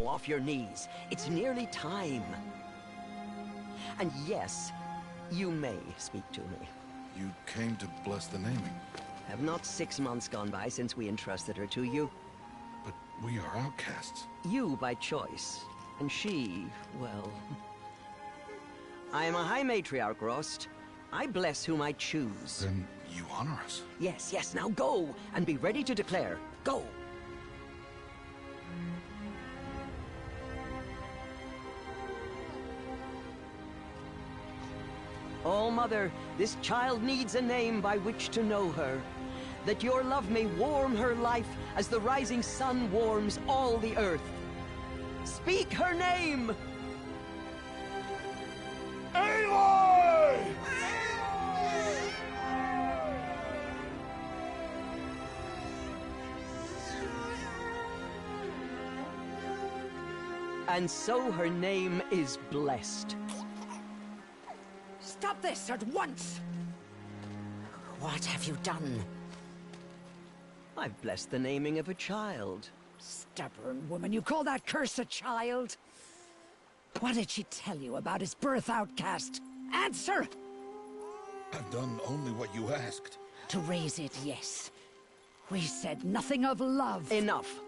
now, off your knees. It's nearly time. And yes, you may speak to me. You came to bless the naming. Have not 6 months gone by since we entrusted her to you? But we are outcasts. You by choice, and she, well... I am a High Matriarch, Rost. I bless whom I choose. Then you honor us. Yes, yes, now go, and be ready to declare. Go! Oh, Mother, this child needs a name by which to know her. That your love may warm her life as the rising sun warms all the earth. Speak her name! Aloy! And so her name is blessed. Stop this at once! What have you done? I've blessed the naming of a child. Stubborn woman, you call that curse a child? What did she tell you about his birth, outcast? Answer! I've done only what you asked. To raise it, yes. We said nothing of love. Enough.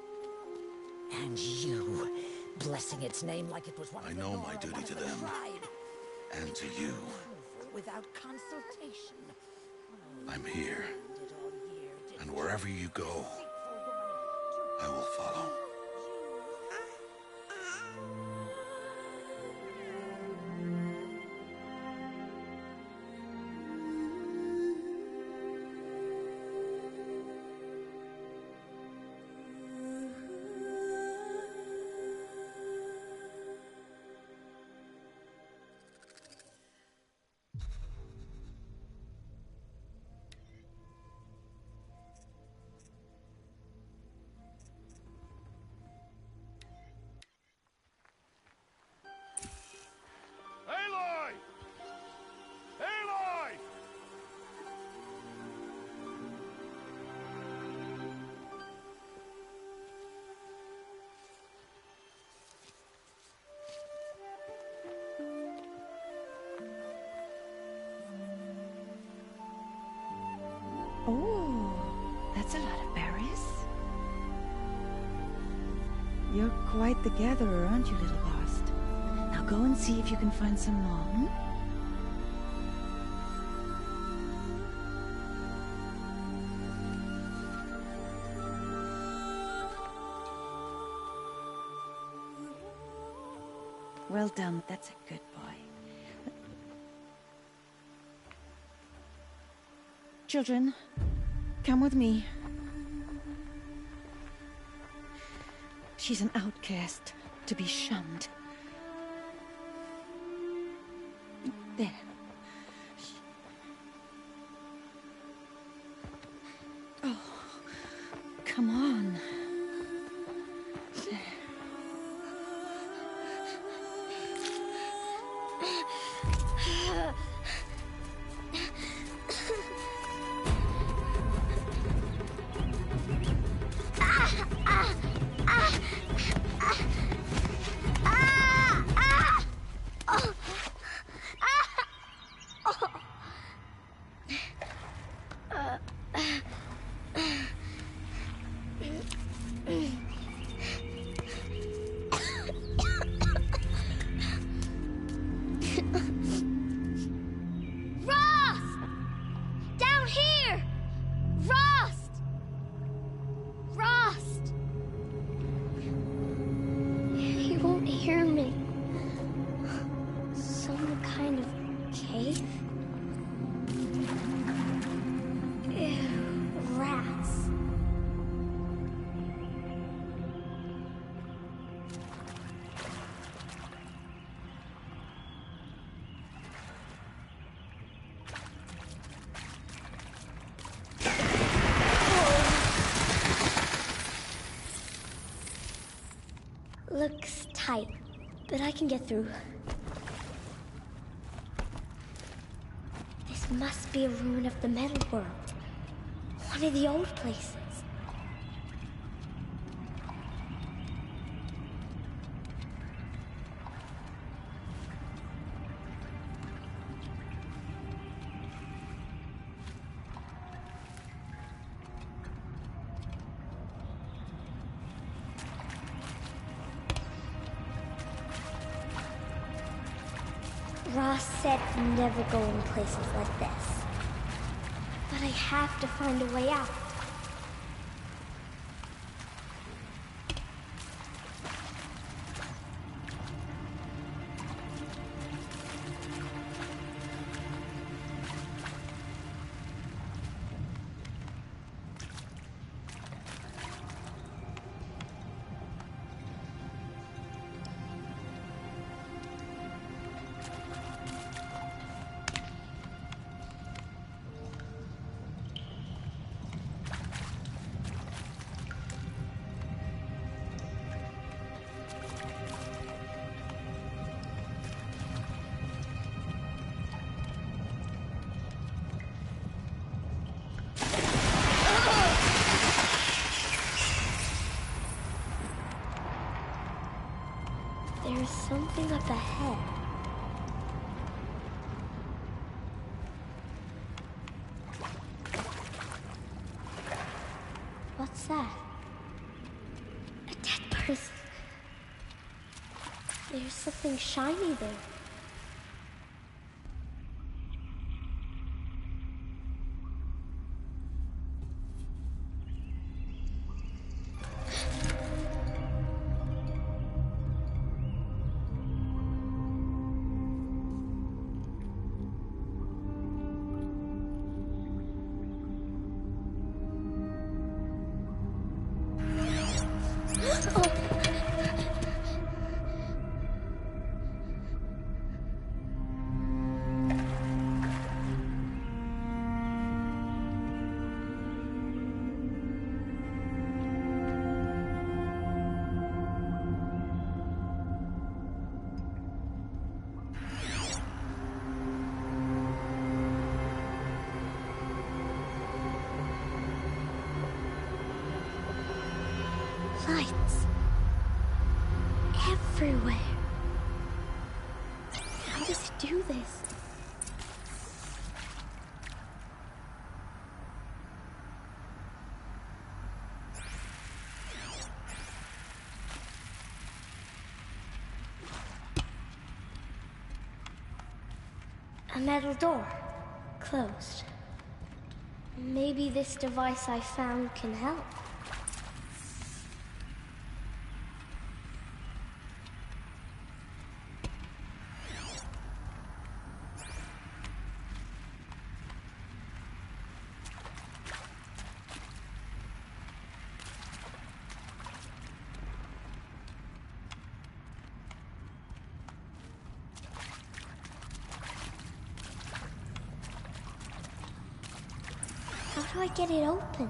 And you, blessing its name like it was one I of the know Nora, my duty one of to the them. tribe. And to you. Without consultation. I'm here. Did all year, did And wherever you go, I will follow. Aloy! Aloy! Oh, that's a lot of berries. You're quite the gatherer, aren't you, little Bast? Now go and see if you can find some more, hmm? Well done, that's a good boy. Children, come with me. She's an outcast, to be shunned. There. Oh, come on. There. Looks tight, but I can get through. This must be a ruin of the metal world. One of the old places. Ross said never go in places like this. But I have to find a way out. There's something up ahead. What's that? A dead person. There's something shiny there. Lights. Everywhere. How does it do this? A metal door. Closed. Maybe this device I found can help. How do I get it open?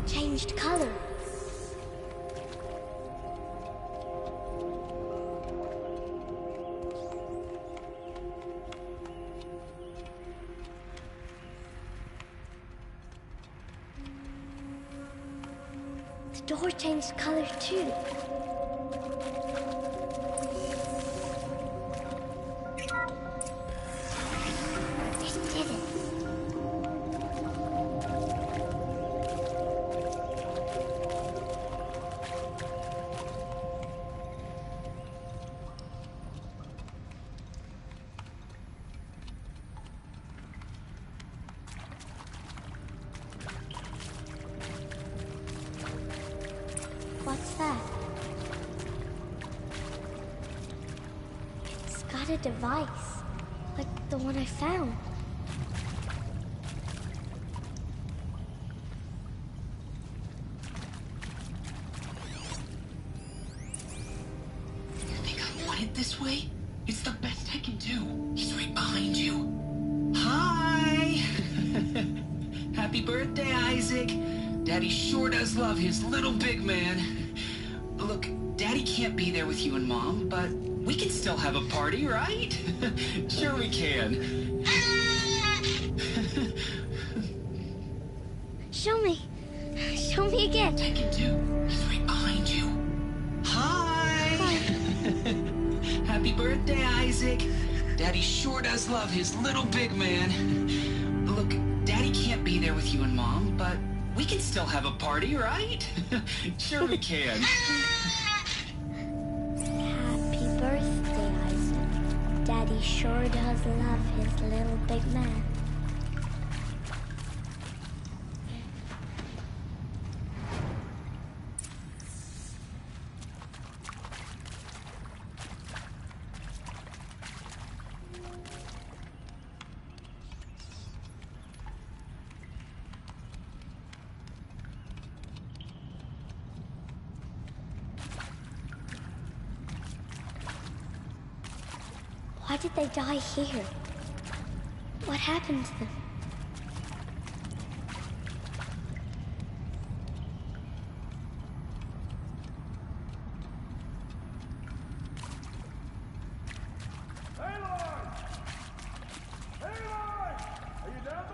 Changed color. The door changed color too. It did it. had a device, like the one I found. You think I want it this way? It's the best I can do. He's right behind you. Hi! Happy birthday, Isaac. Daddy sure does love his little big man. Look, Daddy can't be there with you and Mom, but we can still have a party, right? Sure we can. Show me. Show me again. I can do. He's right behind you. Hi! Happy birthday, Isaac. Daddy sure does love his little big man. Look, Daddy can't be there with you and Mom, but we can still have a party, right? Sure we can. Happy birthday, Isaac. Daddy sure does love his little big man. Why did they die here? What happened to them?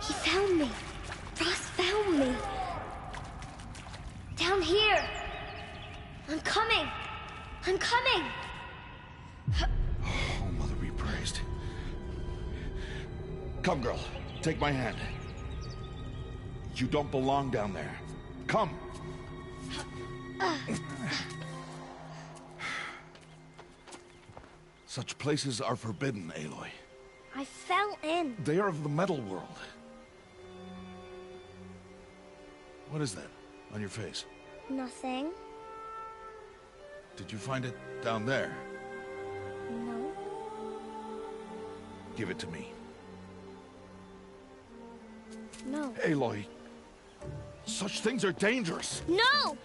He found me. Ross found me. Down here. I'm coming. I'm coming. Oh, Mother be praised. Come, girl. Take my hand. You don't belong down there. Come. Such places are forbidden, Aloy. I fell in. They are of the metal world. What is that on your face? Nothing. Did you find it down there? No. Give it to me. No. Aloy, such things are dangerous. No!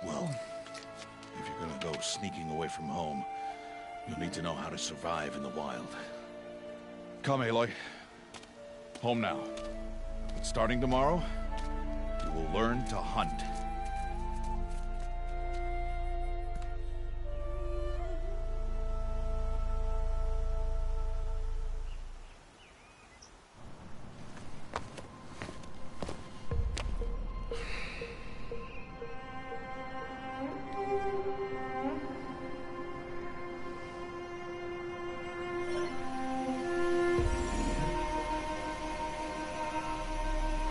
Well, if you're gonna go sneaking away from home, you'll need to know how to survive in the wild. Come, Aloy. Home now. But starting tomorrow, you will learn to hunt.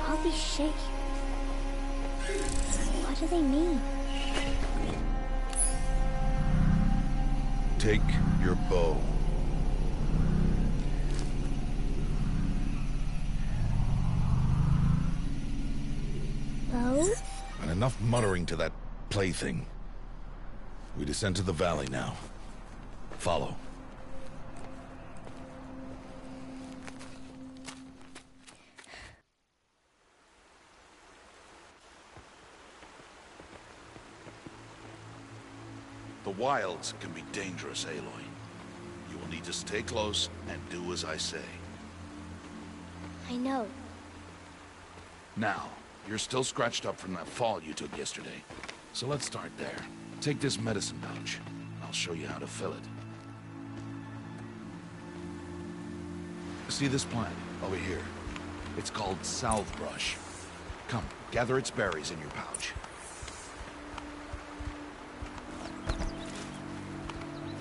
All these shapes. What do they mean? Take your bow. Bow? And enough muttering to that plaything. We descend to the valley now. Follow. The wilds can be dangerous, Aloy. You will need to stay close and do as I say. I know. Now, you're still scratched up from that fall you took yesterday. So let's start there. Take this medicine pouch. I'll show you how to fill it. See this plant over here? It's called salve brush. Come, gather its berries in your pouch.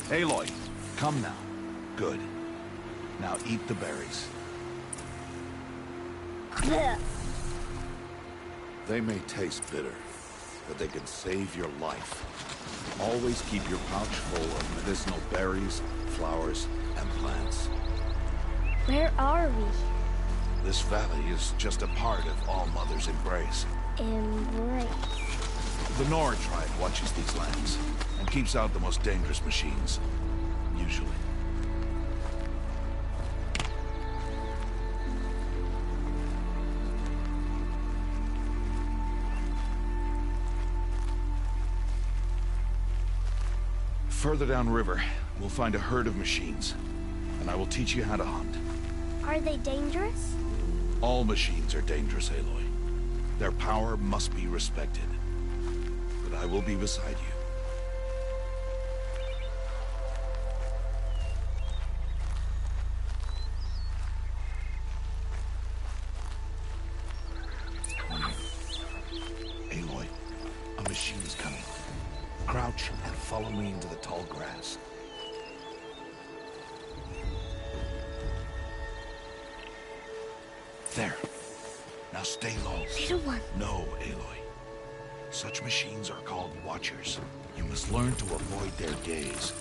Aloy, come now. Good. Now eat the berries. Blech. They may taste bitter, but they can save your life. Always keep your pouch full of medicinal berries, flowers, and plants. Where are we? This valley is just a part of All Mother's embrace. Embrace. The Nora tribe watches these lands and keeps out the most dangerous machines. Usually. Further downriver, we'll find a herd of machines, and I will teach you how to hunt. Are they dangerous? All machines are dangerous, Aloy. Their power must be respected. But I will be beside you. Aloy, a machine is coming. Crouch and follow me into the tall grass. There. Now stay low. Little one. No, Aloy. Such machines are called Watchers. You must learn to avoid their gaze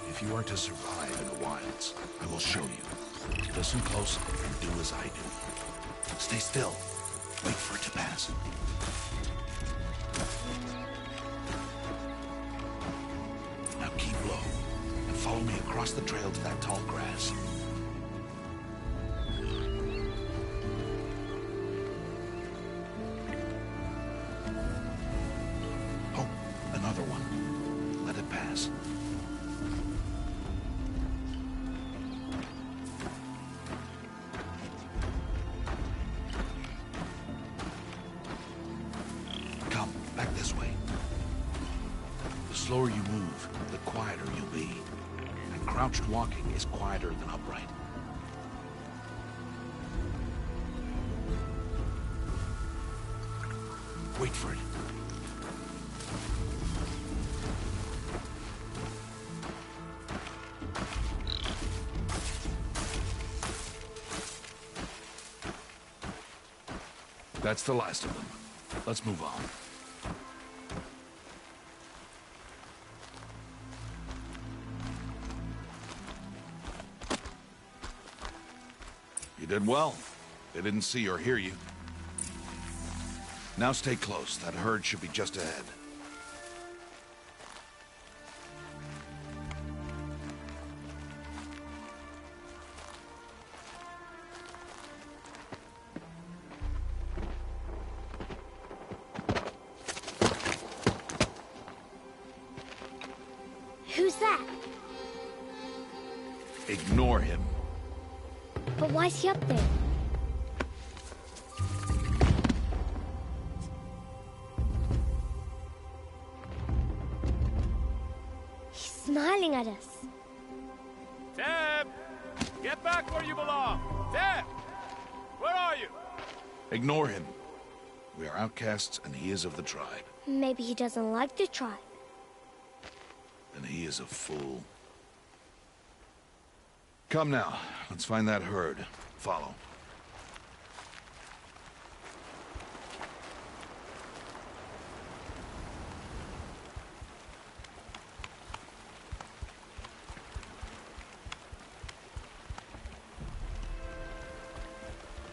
if you are to survive in the wilds. I will show you. Listen close and do as I do. Stay still. Wait for it to pass. Now keep low and follow me across the trail to that tall grass. Oh, another one. Let it pass. Come, back this way. The slower you move, the quieter you'll be. And crouched walking is quieter than upright. Wait for it. That's the last of them. Let's move on. You did well. They didn't see or hear you. Now stay close. That herd should be just ahead. Who's that? Ignore him. But why's he up there? He's smiling at us. Teb! Get back where you belong! Teb! Where are you? Ignore him. We are outcasts, and he is of the tribe. Maybe he doesn't like the tribe. And he is a fool. Come now. Let's find that herd. Follow.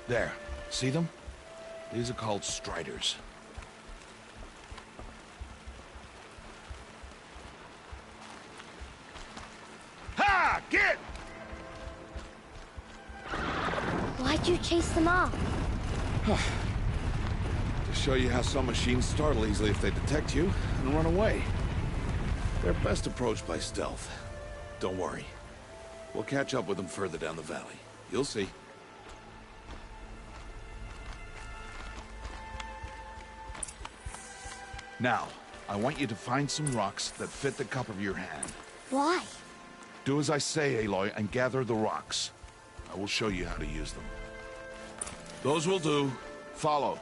There. See them? These are called striders. Ha! Get! Why'd you chase them off? To show you how some machines startle easily if they detect you and run away. They're best approached by stealth. Don't worry. We'll catch up with them further down the valley. You'll see. Now, I want you to find some rocks that fit the cup of your hand. Why? Do as I say, Aloy, and gather the rocks. I will show you how to use them. Those will do. Follow.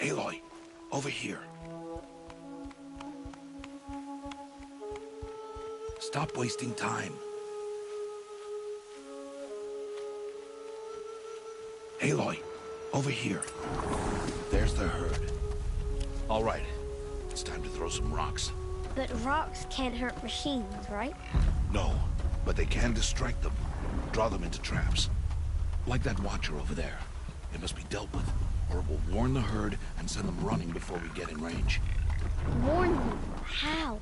Aloy, over here. Stop wasting time. Aloy, over here. There's the herd. All right, it's time to throw some rocks. But rocks can't hurt machines, right? No, but they can distract them. Draw them into traps. Like that watcher over there. It must be dealt with, or it will warn the herd and send them running before we get in range. Warn them? How?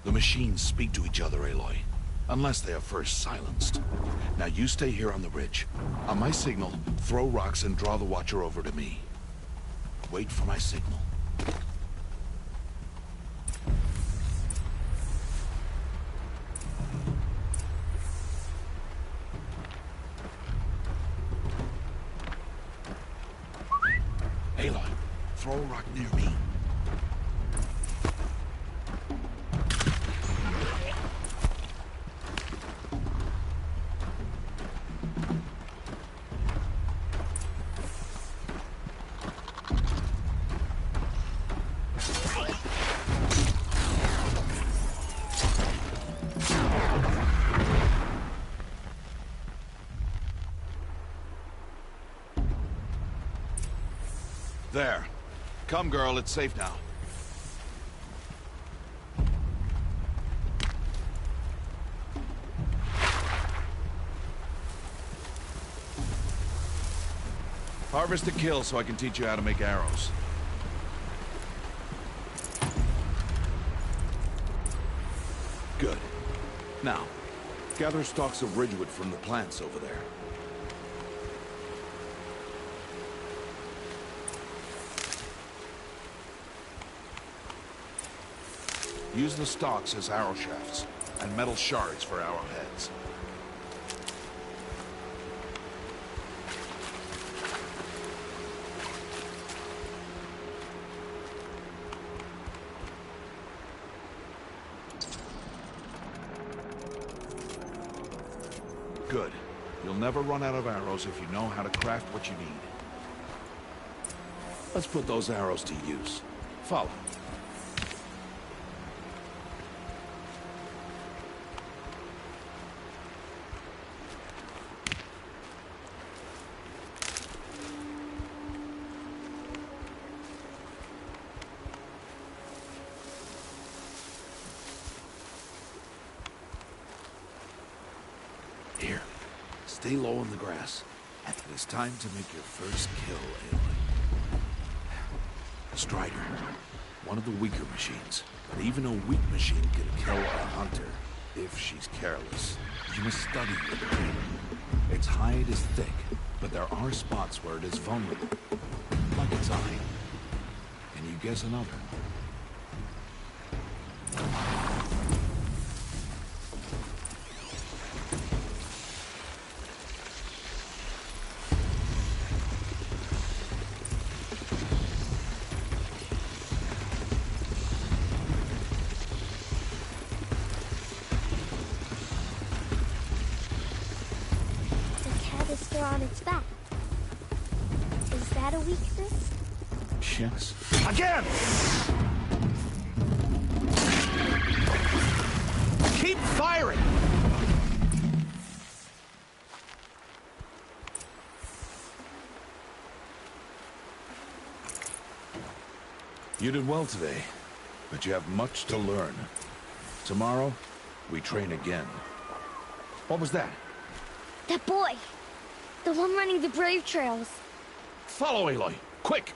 The machines speak to each other, Aloy. Unless they are first silenced. Now you stay here on the ridge. On my signal, throw rocks and draw the watcher over to me. Wait for my signal. Aloy, throw a rock near me. There. Come, girl, it's safe now. Harvest a kill so I can teach you how to make arrows. Good. Now, gather stalks of ridgewood from the plants over there. Use the stalks as arrow shafts, and metal shards for arrowheads. Good. You'll never run out of arrows if you know how to craft what you need. Let's put those arrows to use. Follow. Here, stay low on the grass. And it is time to make your first kill, Aloy. Strider, one of the weaker machines. But even a weak machine can kill a hunter if she's careless. You must study it. Its hide is thick, but there are spots where it is vulnerable. Like its eye. Can you guess another? On its back. Is that a weakness? Yes. Again! Keep firing! You did well today, but you have much to learn. Tomorrow, we train again. What was that? That boy! The one running the brave trails. Follow Aloy, quick!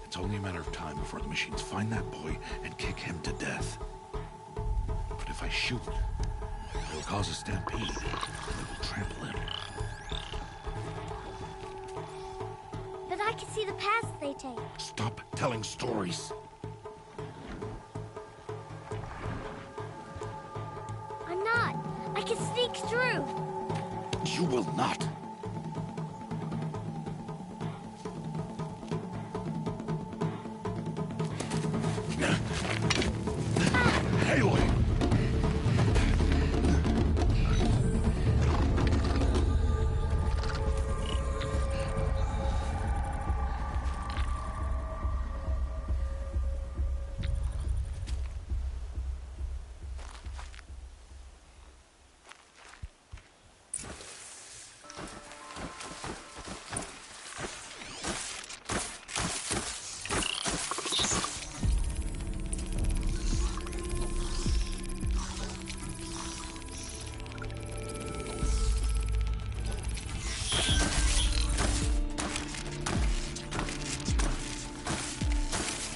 It's only a matter of time before the machines find that boy and kick him to death. But if I shoot, it'll cause a stampede, and it will trample him. But I can see the paths they take. Stop telling stories. I'm not. I can sneak through. You will not. Aloy!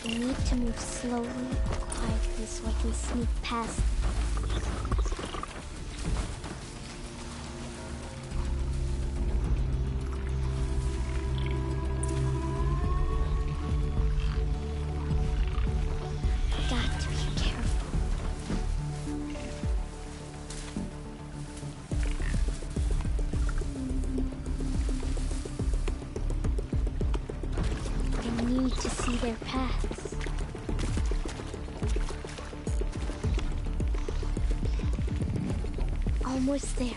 I need to move slowly and quietly so I can sneak past them. Got to be careful. I need to see their paths. Almost there.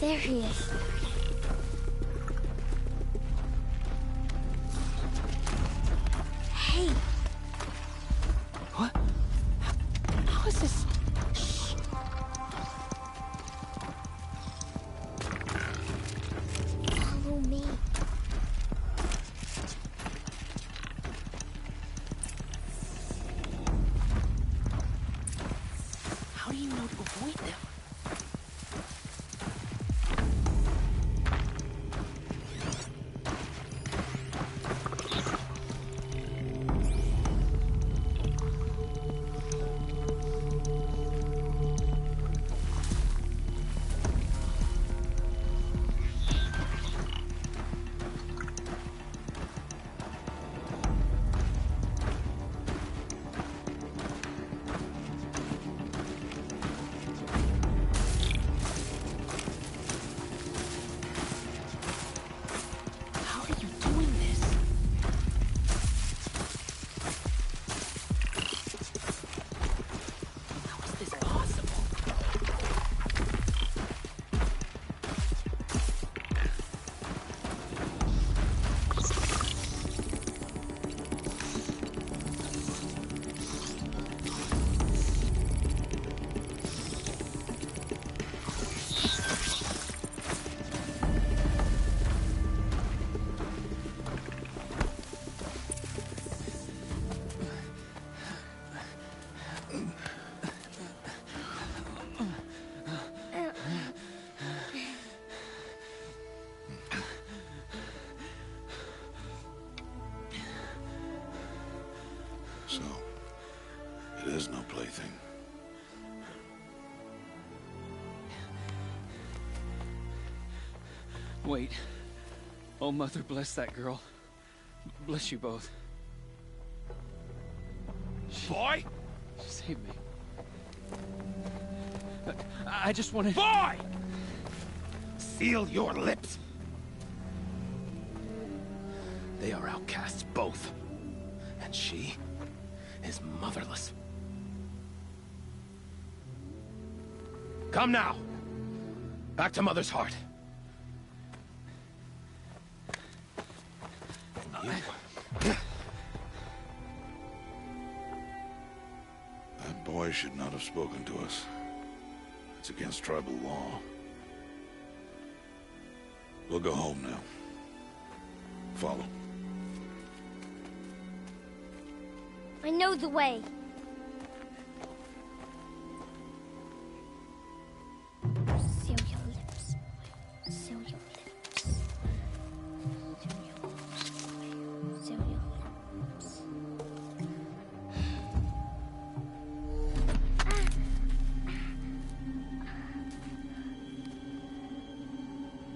There he is. Hey. What? How is this? Follow me. How do you know to avoid them? How are you doing this? How is this possible? So, it is no plaything. Wait. Oh, Mother, bless that girl. Bless you both. Boy! She saved me. I just wanted... Boy! Seal your lips! They are outcasts, both. And she is motherless. Come now. Back to Mother's heart. That boy should not have spoken to us. It's against tribal law. We'll go home now. Follow. I know the way. Seal your lips. Seal your lips. Seal your lips. Seal your lips.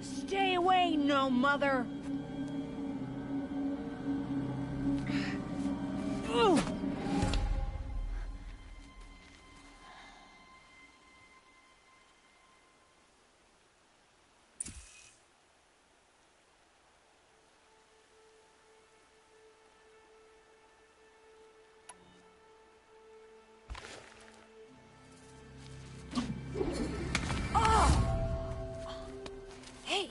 Stay away, no mother! Ooh. Hey!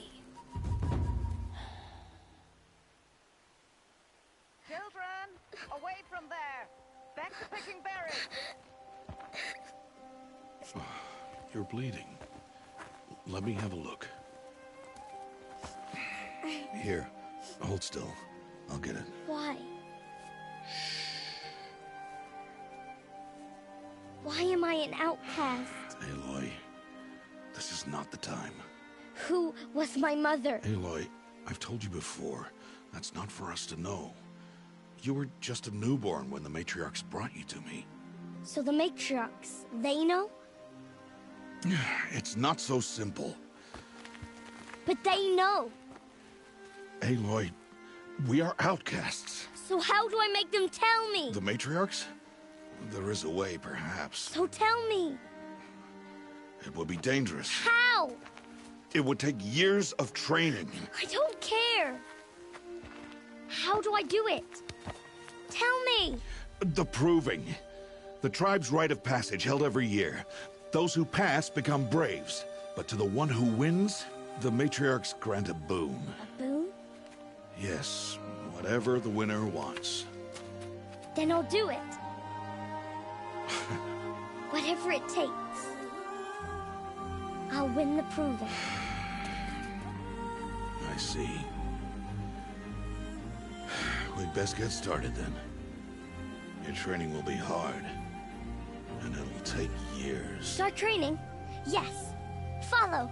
Children, away from there. Back to picking berries. You're bleeding. Let me have a look. Here, hold still. I'll get it. Why? Why am I an outcast? Aloy, this is not the time. Who was my mother? Aloy, I've told you before, that's not for us to know. You were just a newborn when the matriarchs brought you to me. So the matriarchs, they know? It's not so simple. But they know. Aloy, we are outcasts. So how do I make them tell me? The matriarchs? There is a way, perhaps. So tell me. It would be dangerous. How? It would take years of training. I don't care. How do I do it? Tell me. The proving. The tribe's rite of passage held every year. Those who pass become braves. But to the one who wins, the matriarchs grant a boon. A boon? Yes, whatever the winner wants. Then I'll do it. Whatever it takes. I'll win the proving. I see. We'd best get started then. Your training will be hard. And it'll take years. Start training? Yes. Follow.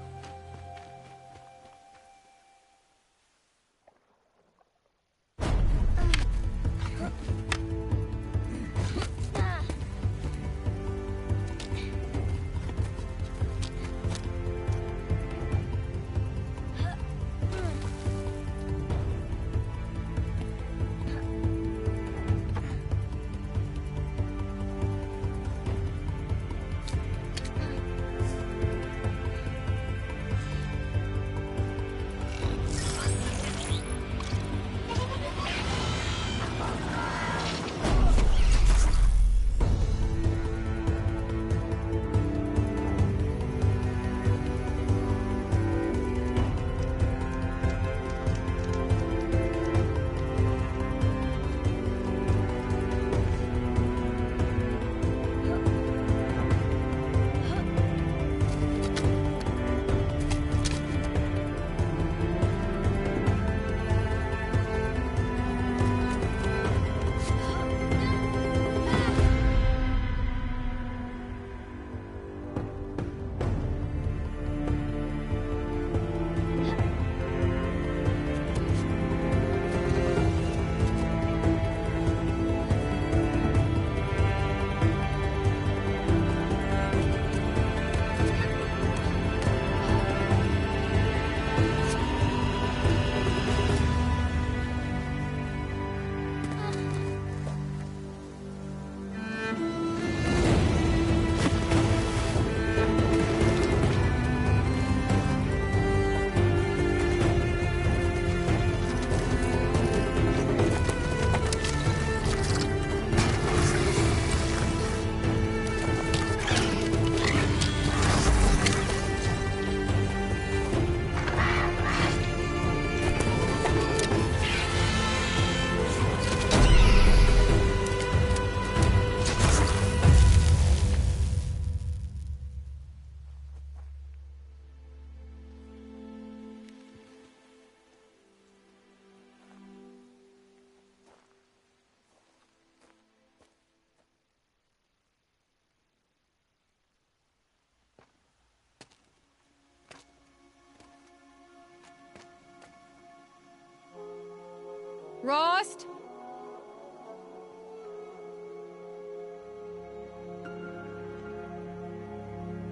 Rost!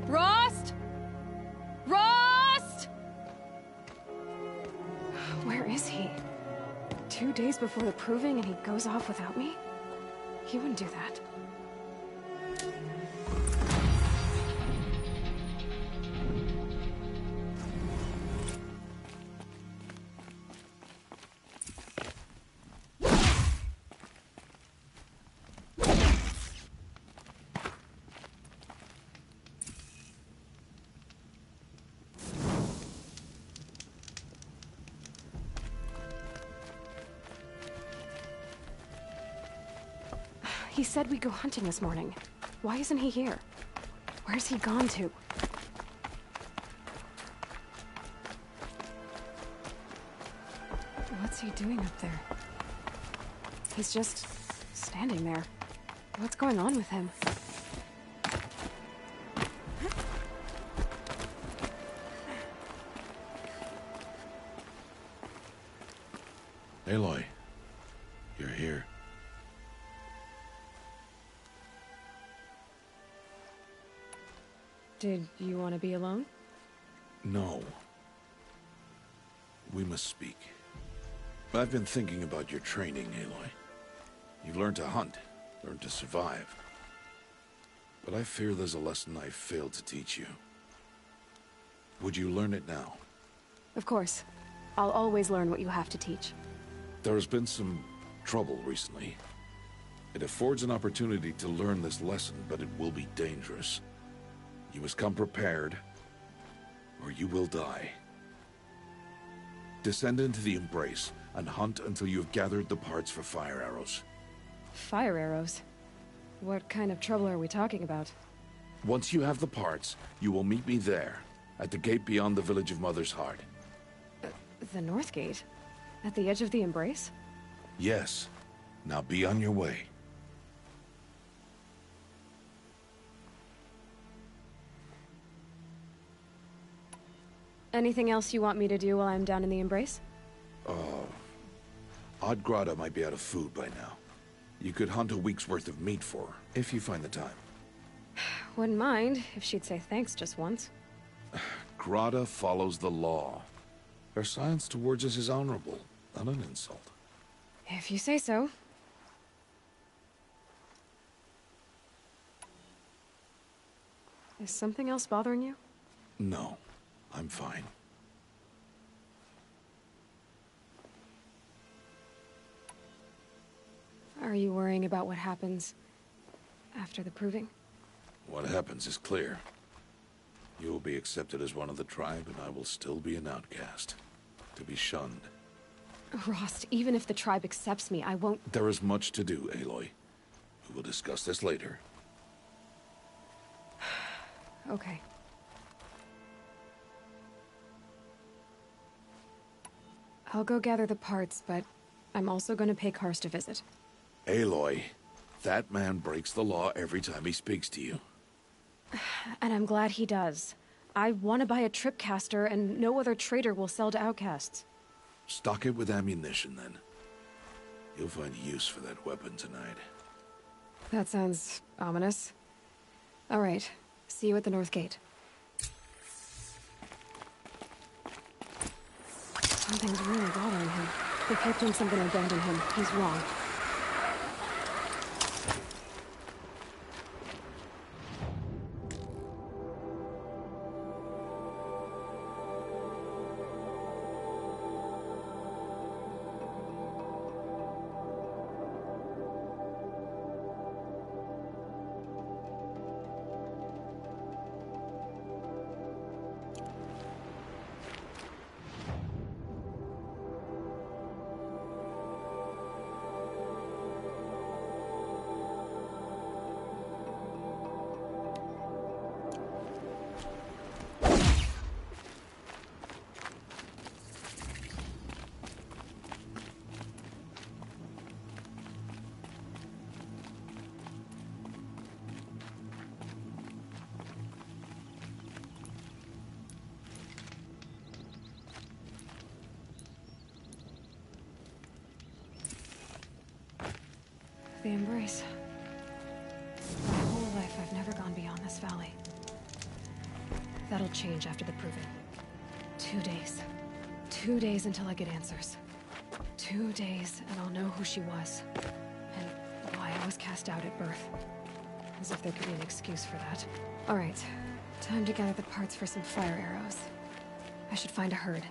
Rost! Rost! Where is he? 2 days before the proving and he goes off without me? He wouldn't do that. He said we'd go hunting this morning. Why isn't he here? Where's he gone to? What's he doing up there? He's just standing there. What's going on with him? Aloy, you're here. Did you want to be alone? No. We must speak. I've been thinking about your training, Aloy. You've learned to hunt, learned to survive. But I fear there's a lesson I failed to teach you. Would you learn it now? Of course. I'll always learn what you have to teach. There has been some trouble recently. It affords an opportunity to learn this lesson, but it will be dangerous. You must come prepared, or you will die. Descend into the Embrace, and hunt until you have gathered the parts for fire arrows. Fire arrows? What kind of trouble are we talking about? Once you have the parts, you will meet me there, at the gate beyond the village of Mother's Heart. The North Gate? At the edge of the Embrace? Yes. Now be on your way. Anything else you want me to do while I'm down in the Embrace? Oddgrada might be out of food by now. You could hunt a week's worth of meat for her, if you find the time. Wouldn't mind if she'd say thanks just once. Grada follows the law. Her silence towards us is honorable, not an insult. If you say so. Is something else bothering you? No, I'm fine. Are you worrying about what happens after the proving? What happens is clear. You will be accepted as one of the tribe, and I will still be an outcast. To be shunned. Rost, even if the tribe accepts me, I won't— There is much to do, Aloy. We will discuss this later. Okay. I'll go gather the parts, but I'm also going to pay Karst a visit. Aloy, that man breaks the law every time he speaks to you. And I'm glad he does. I want to buy a tripcaster, and no other trader will sell to outcasts. Stock it with ammunition, then. You'll find use for that weapon tonight. That sounds ominous. All right. See you at the North Gate. Something's really bothering him. If I think something abandoned him, he's wrong. the embrace. My whole life, I've never gone beyond this valley. That'll change after the proving. 2 days. 2 days until I get answers. 2 days, and I'll know who she was. And why I was cast out at birth. As if there could be an excuse for that. Alright, time to gather the parts for some fire arrows. I should find a herd.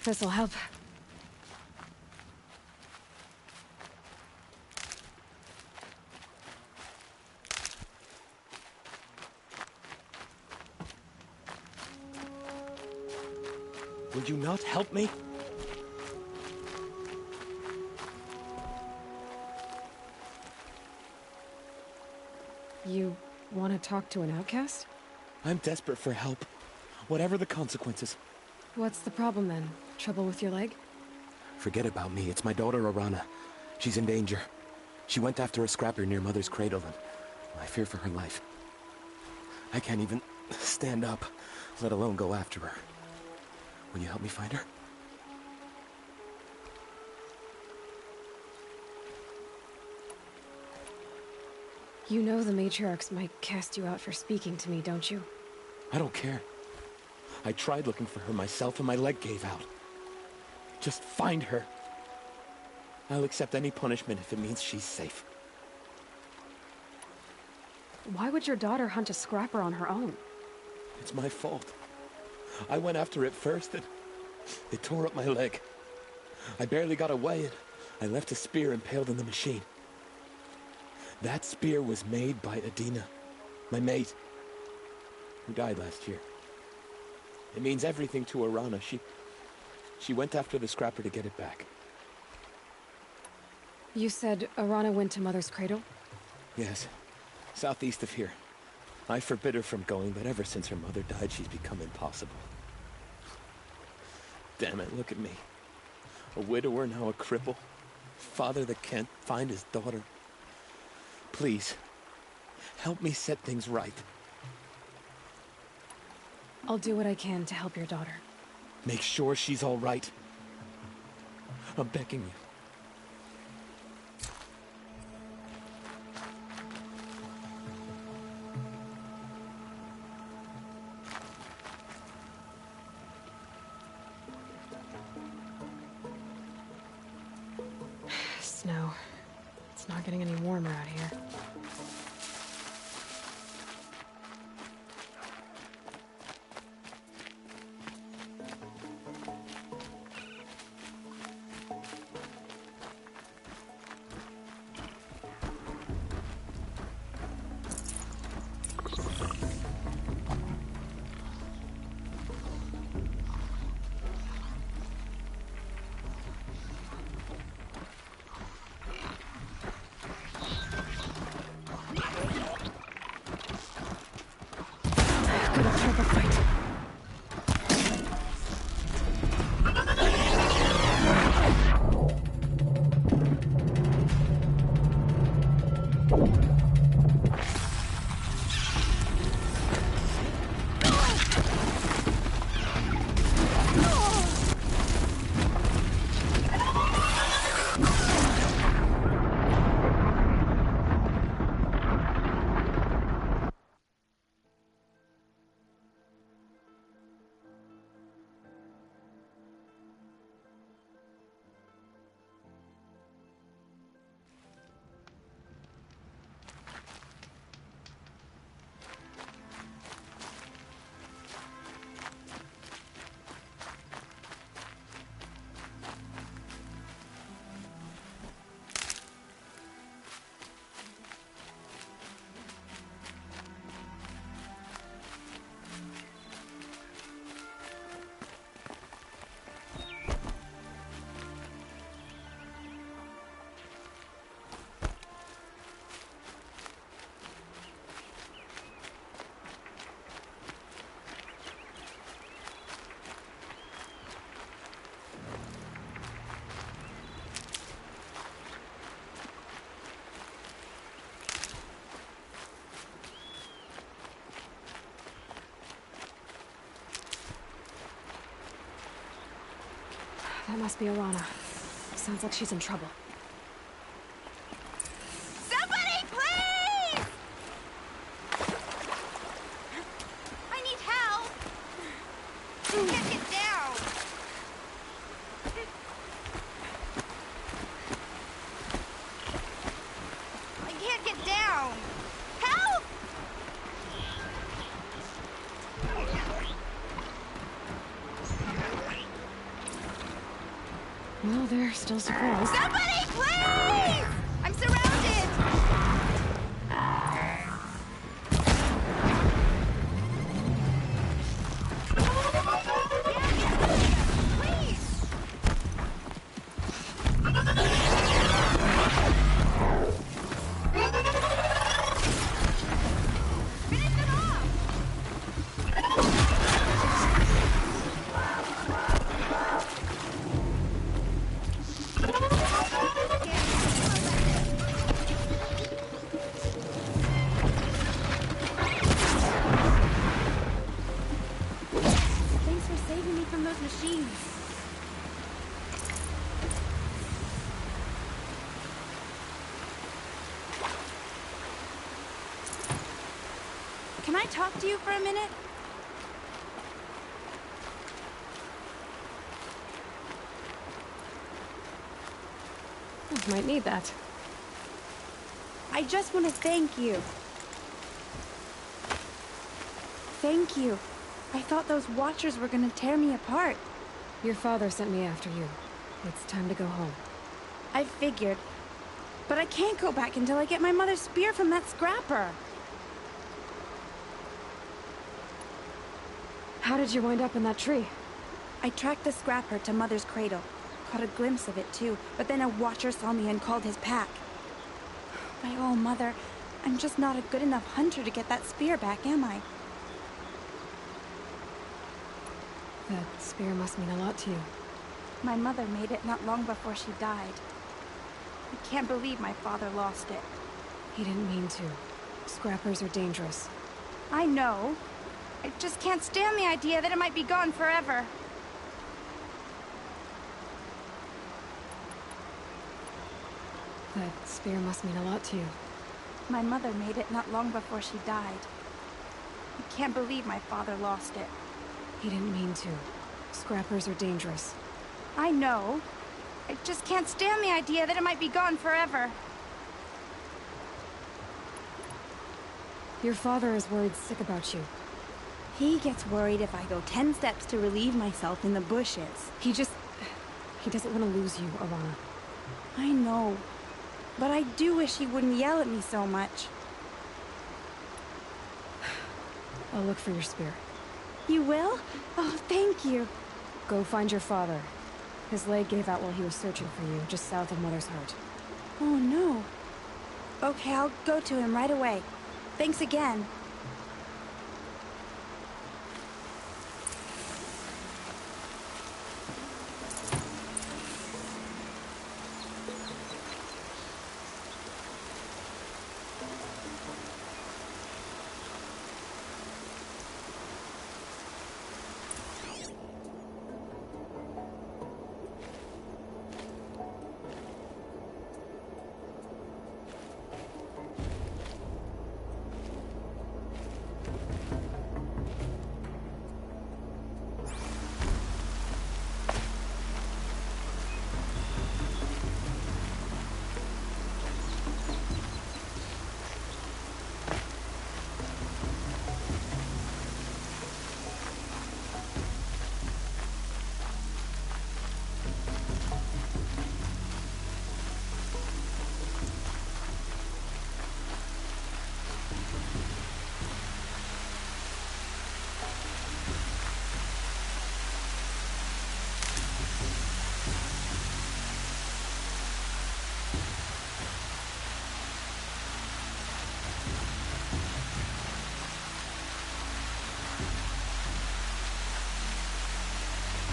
This'll help. Will you not help me? You want to talk to an outcast? I'm desperate for help. Whatever the consequences. What's the problem then? Trouble with your leg? Forget about me. It's my daughter, Arana. She's in danger. She went after a scrapper near Mother's cradle, and I fear for her life. I can't even stand up, let alone go after her. Will you help me find her? You know the matriarchs might cast you out for speaking to me, don't you? I don't care. I tried looking for her myself and my leg gave out. Just find her. I'll accept any punishment if it means she's safe. Why would your daughter hunt a scrapper on her own? It's my fault. I went after it first and it tore up my leg. I barely got away and I left a spear impaled in the machine. That spear was made by Adina, my mate, who died last year. It means everything to Arana. She went after the scrapper to get it back. You said Arana went to Mother's cradle? Yes, southeast of here. I forbid her from going, but ever since her mother died, she's become impossible. Damn it, look at me. A widower, now a cripple. Father that can't find his daughter. Please, help me set things right. I'll do what I can to help your daughter. Make sure she's all right. I'm begging you. Snow. It's not getting any warmer out here. That must be Arana. Sounds like she's in trouble. Somebody, please! I need help! I can't get down! I can't get down! Help! Well, they're still surprised. Somebody, please! I'm surrounded! Thanks for saving me from those machines. Can I talk to you for a minute? Might need that. I just want to thank you. Thank you. I thought those Watchers were gonna tear me apart. Your father sent me after you. It's time to go home. I figured. But I can't go back until I get my mother's spear from that scrapper. How did you wind up in that tree? I tracked the scrapper to Mother's cradle. Caught a glimpse of it too, but then a Watcher saw me and called his pack. My oh, Mother, I'm just not a good enough hunter to get that spear back, am I? That spear must mean a lot to you. My mother made it not long before she died. I can't believe my father lost it. He didn't mean to. Scrappers are dangerous. I know. I just can't stand the idea that it might be gone forever. That spear must mean a lot to you. My mother made it not long before she died. I can't believe my father lost it. He didn't mean to. Scrappers are dangerous. I know. I just can't stand the idea that it might be gone forever. Your father is worried sick about you. He gets worried if I go 10 steps to relieve myself in the bushes. He doesn't want to lose you, Alana. I know. But I do wish he wouldn't yell at me so much. I'll look for your spear. You will? Oh, thank you. Go find your father. His leg gave out while he was searching for you, just south of Mother's Heart. Oh, no. Okay, I'll go to him right away. Thanks again.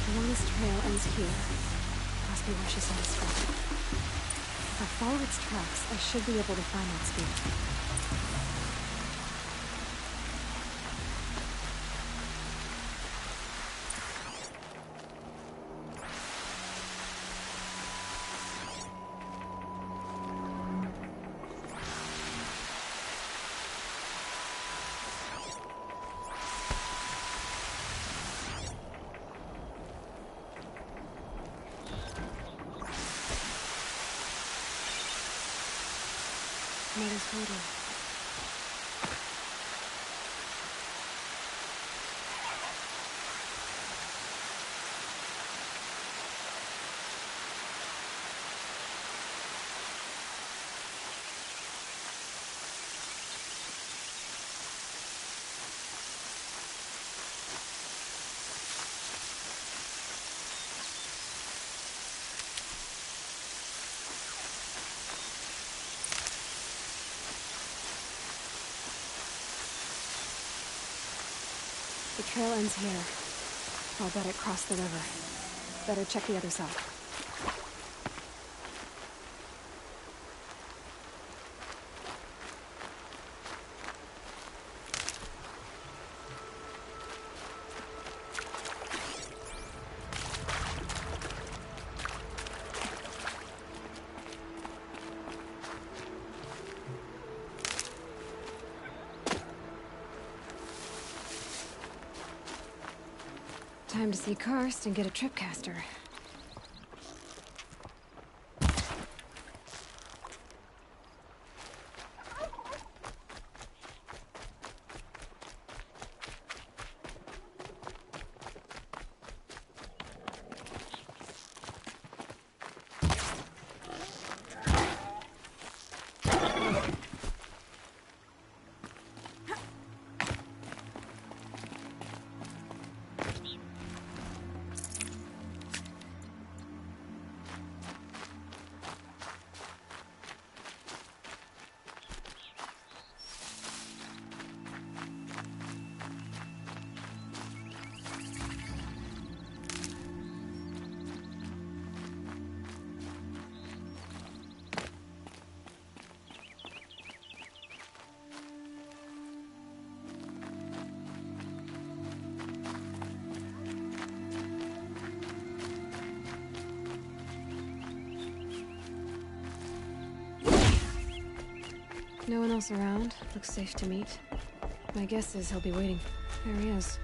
Alana's trail ends here. Must be where she saw the scrapper. If I follow its tracks, I should be able to find that spear. Mother's photo. The trail ends here. I'll bet it crossed the river. Better check the other side. Time to see Karst and get a tripcaster. No one else around. Looks safe to meet. My guess is he'll be waiting. There he is.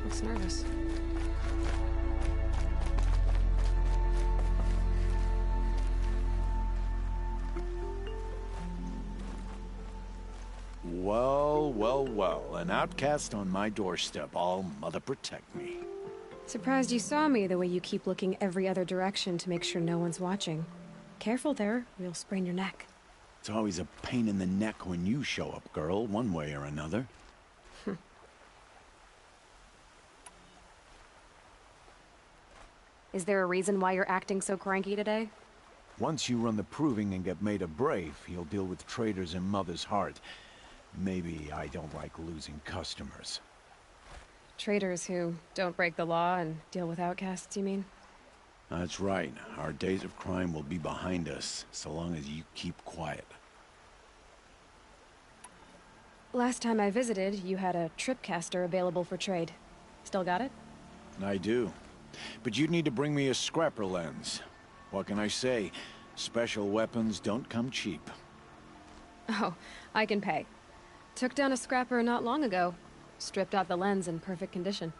Looks nervous. Well, well, well. An outcast on my doorstep. All mother protect me. Surprised you saw me the way you keep looking every other direction to make sure no one's watching. Careful there, or you'll sprain your neck. It's always a pain in the neck when you show up, girl, one way or another. Is there a reason why you're acting so cranky today? Once you run the proving and get made a brave, you'll deal with traitors in Mother's Heart. Maybe I don't like losing customers. Traitors who don't break the law and deal with outcasts, you mean? That's right. Our days of crime will be behind us, so long as you keep quiet. Last time I visited, you had a tripcaster available for trade. Still got it? I do. But you'd need to bring me a scrapper lens. What can I say? Special weapons don't come cheap. Oh, I can pay. Took down a scrapper not long ago. Stripped out the lens in perfect condition.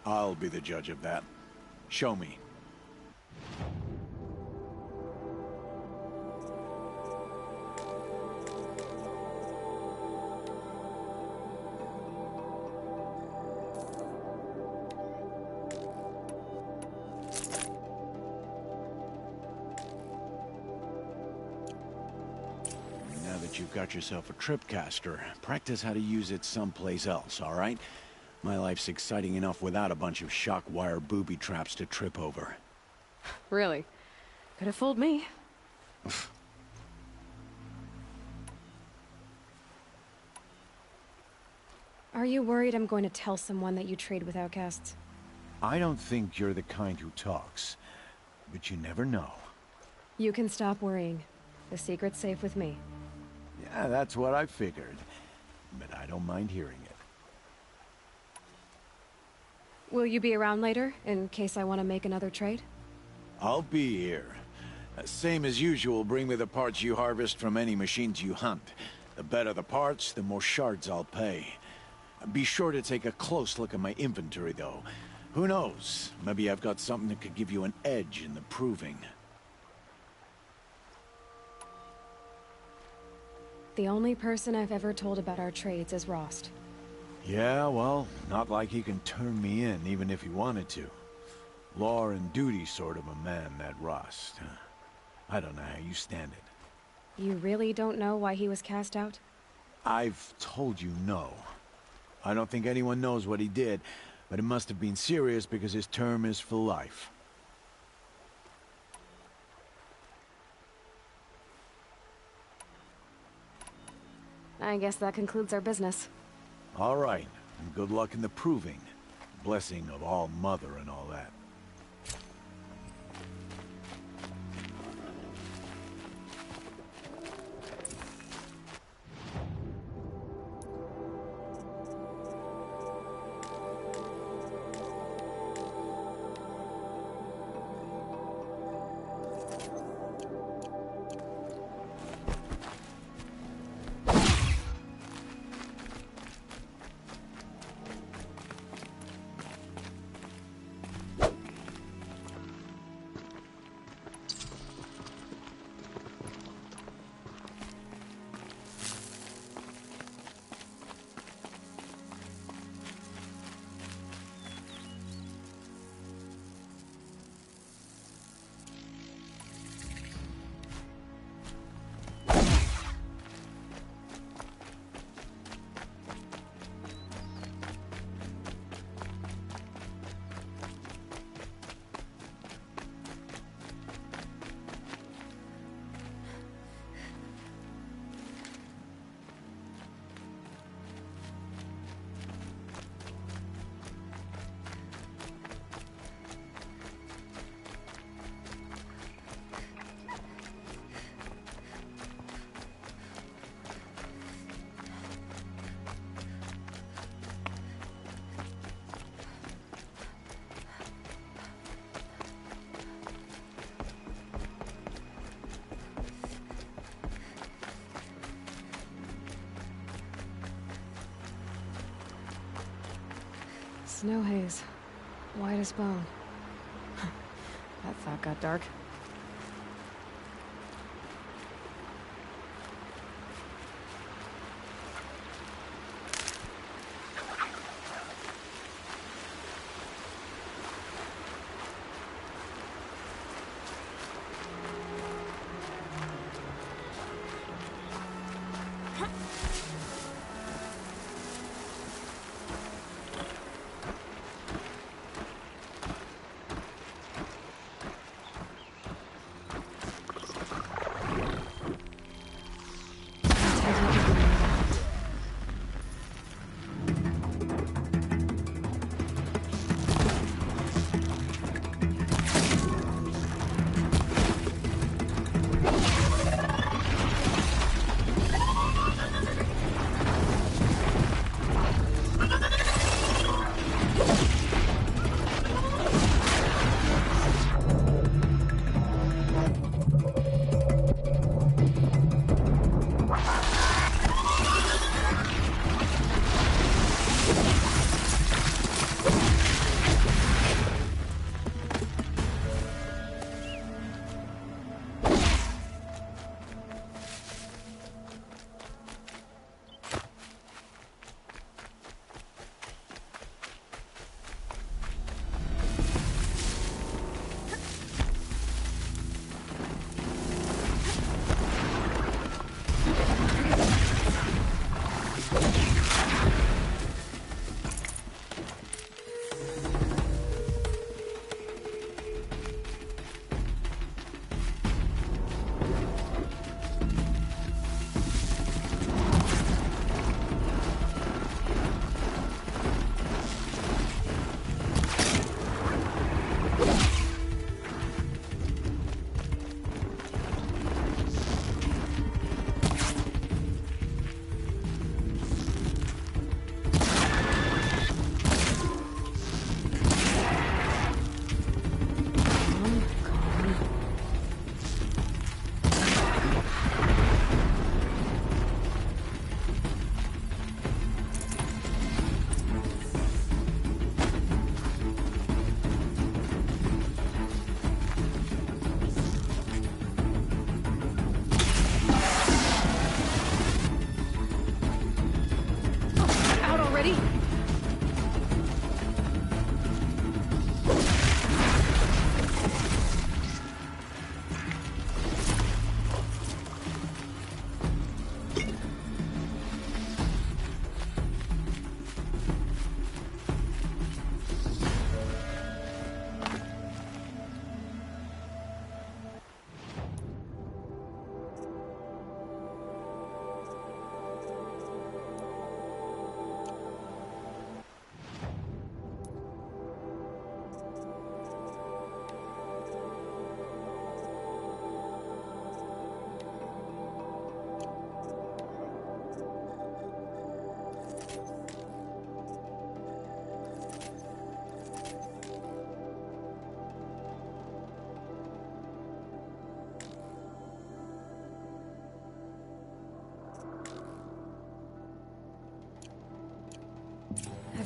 I'll be the judge of that. Show me. You've got yourself a tripcaster. Practice how to use it someplace else, all right? My life's exciting enough without a bunch of shock wire booby traps to trip over. Really? Could have fooled me. Are you worried I'm going to tell someone that you trade with outcasts? I don't think you're the kind who talks, but you never know. You can stop worrying. The secret's safe with me. Yeah, that's what I figured. But I don't mind hearing it. Will you be around later, in case I want to make another trade? I'll be here. Same as usual, bring me the parts you harvest from any machines you hunt. The better the parts, the more shards I'll pay. Be sure to take a close look at my inventory, though. Who knows? Maybe I've got something that could give you an edge in the proving. The only person I've ever told about our trades is Rost. Yeah, well, not like he can turn me in, even if he wanted to. Law and duty sort of a man, that Rost. I don't know how you stand it. You really don't know why he was cast out? I've told you no. I don't think anyone knows what he did, but it must have been serious because his term is for life. I guess that concludes our business. All right. And good luck in the proving. Blessing of All Mother and all that. Snow haze. White as bone. That thought got dark.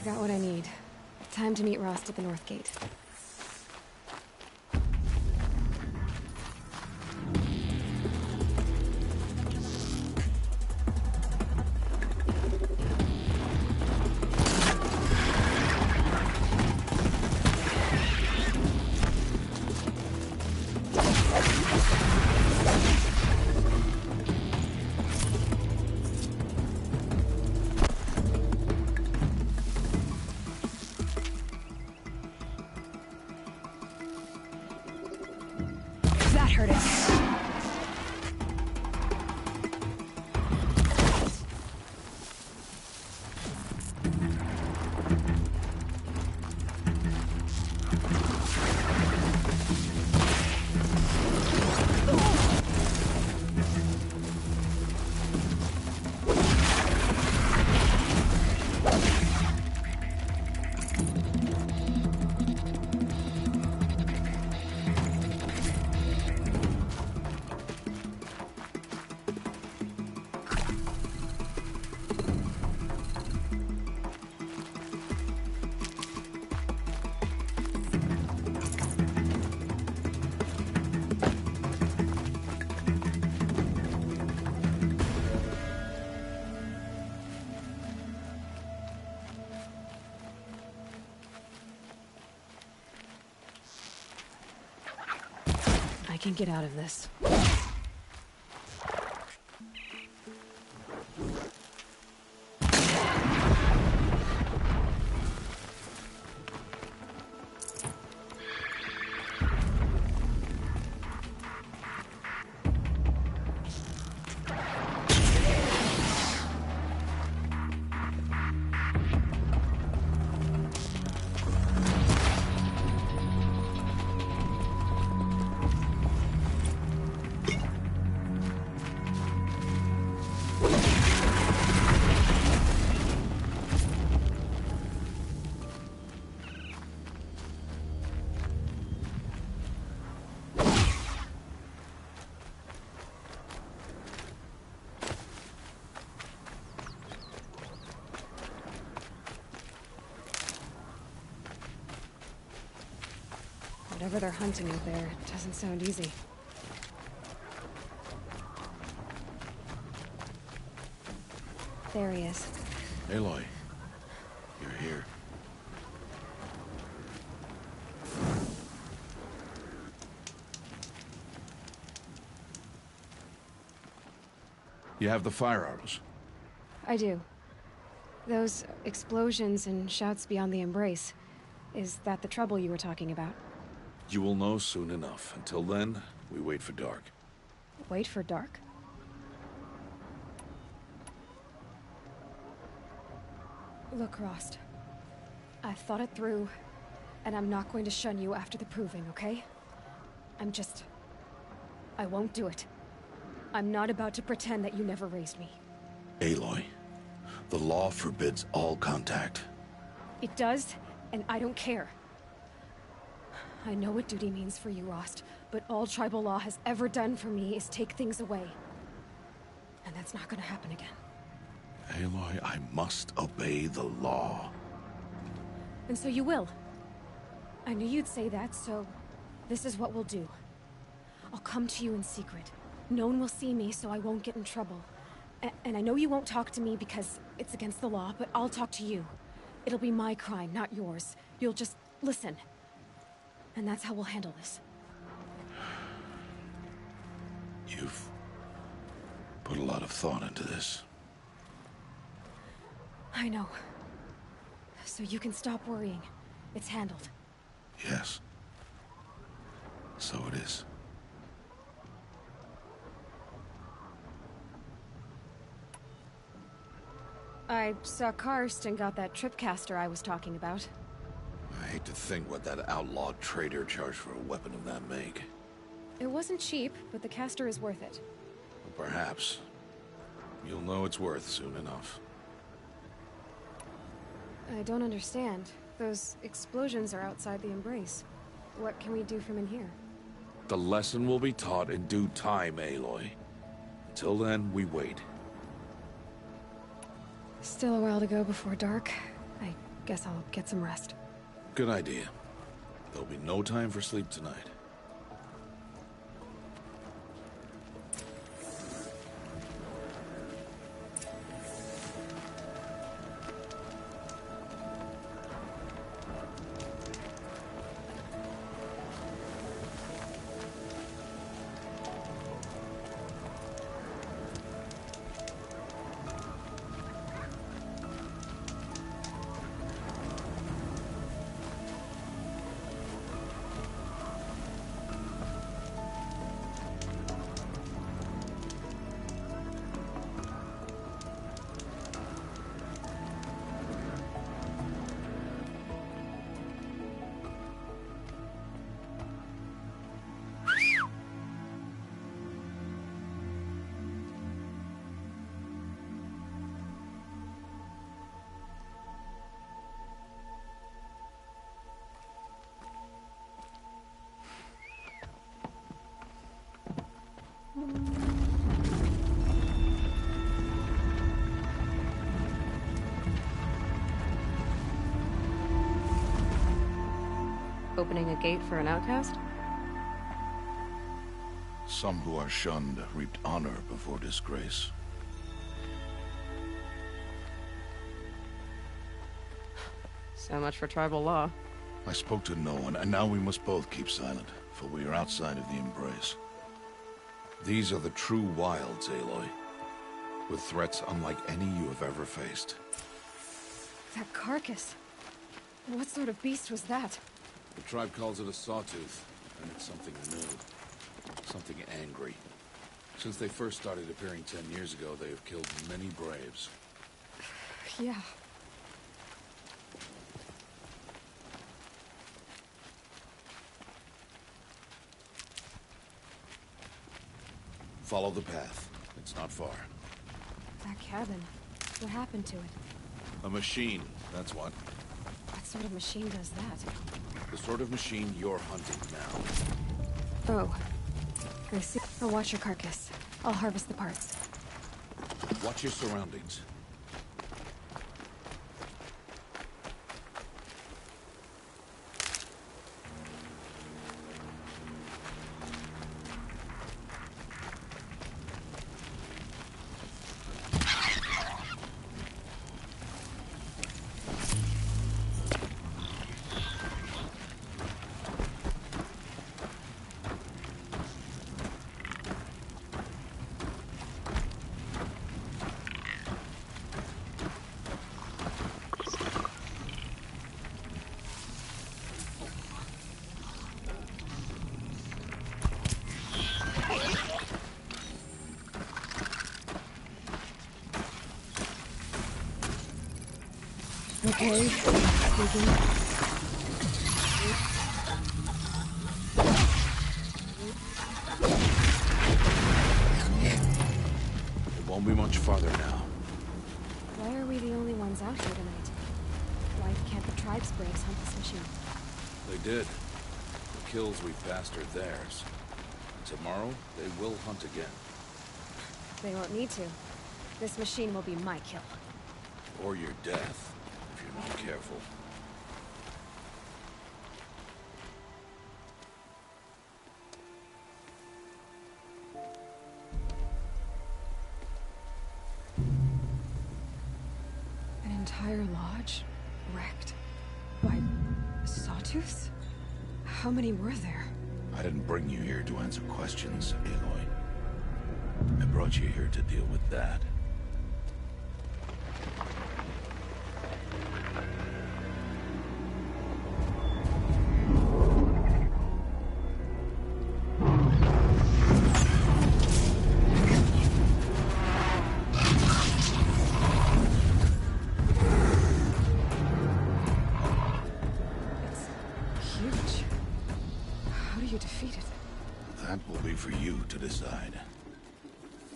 I've got what I need. Time to meet Rost at the North Gate. That hurt it. I can get out of this. Whatever they're hunting out there, it doesn't sound easy. There he is. Aloy, you're here. You have the fire arrows? I do. Those explosions and shouts beyond the embrace. Is that the trouble you were talking about? You will know soon enough. Until then, we wait for dark. Wait for dark? Look, Rost. I've thought it through, and I'm not going to shun you after the proving, okay? I won't do it. I'm not about to pretend that you never raised me. Aloy, the law forbids all contact. It does, and I don't care. I know what duty means for you, Rost, but all tribal law has ever done for me is take things away. And that's not gonna happen again. Aloy, I must obey the law. And so you will. I knew you'd say that, so this is what we'll do. I'll come to you in secret. No one will see me, so I won't get in trouble. And I know you won't talk to me because it's against the law, but I'll talk to you. It'll be my crime, not yours. You'll just listen. And that's how we'll handle this. You've put a lot of thought into this. I know. So you can stop worrying. It's handled. Yes. So it is. I saw Karst and got that tripcaster I was talking about. I hate to think what that outlawed trader charged for a weapon of that make. It wasn't cheap, but the caster is worth it. Well, perhaps. You'll know it's worth soon enough. I don't understand. Those explosions are outside the embrace. What can we do from in here? The lesson will be taught in due time, Aloy. Until then, we wait. Still a while to go before dark. I Guess I'll get some rest. Good idea. There'll be no time for sleep tonight. Opening a gate for an outcast? Some who are shunned reaped honor before disgrace. So much for tribal law. I spoke to no one, and now we must both keep silent, for we are outside of the embrace. These are the true wilds, Aloy, with threats unlike any you have ever faced. That carcass. What sort of beast was that? The tribe calls it a sawtooth, and it's something new. Something angry. Since they first started appearing 10 years ago, they have killed many braves. Yeah. Follow the path. It's not far. That cabin. What happened to it? A machine, that's what. What sort of machine does that? The sort of machine you're hunting now. Oh. I see. I'll watch your carcass. I'll harvest the parts. Watch your surroundings. Okay. It won't be much farther now. Why are we the only ones out here tonight? Why can't the tribe's braves hunt this machine? They did. The kills we passed are theirs. Tomorrow, they will hunt again. They won't need to. This machine will be my kill. Or your death, if you're not careful. An entire lodge? Wrecked? By sawtooths? How many were there? I didn't bring you here to answer questions, Aloy. I brought you here to deal with that.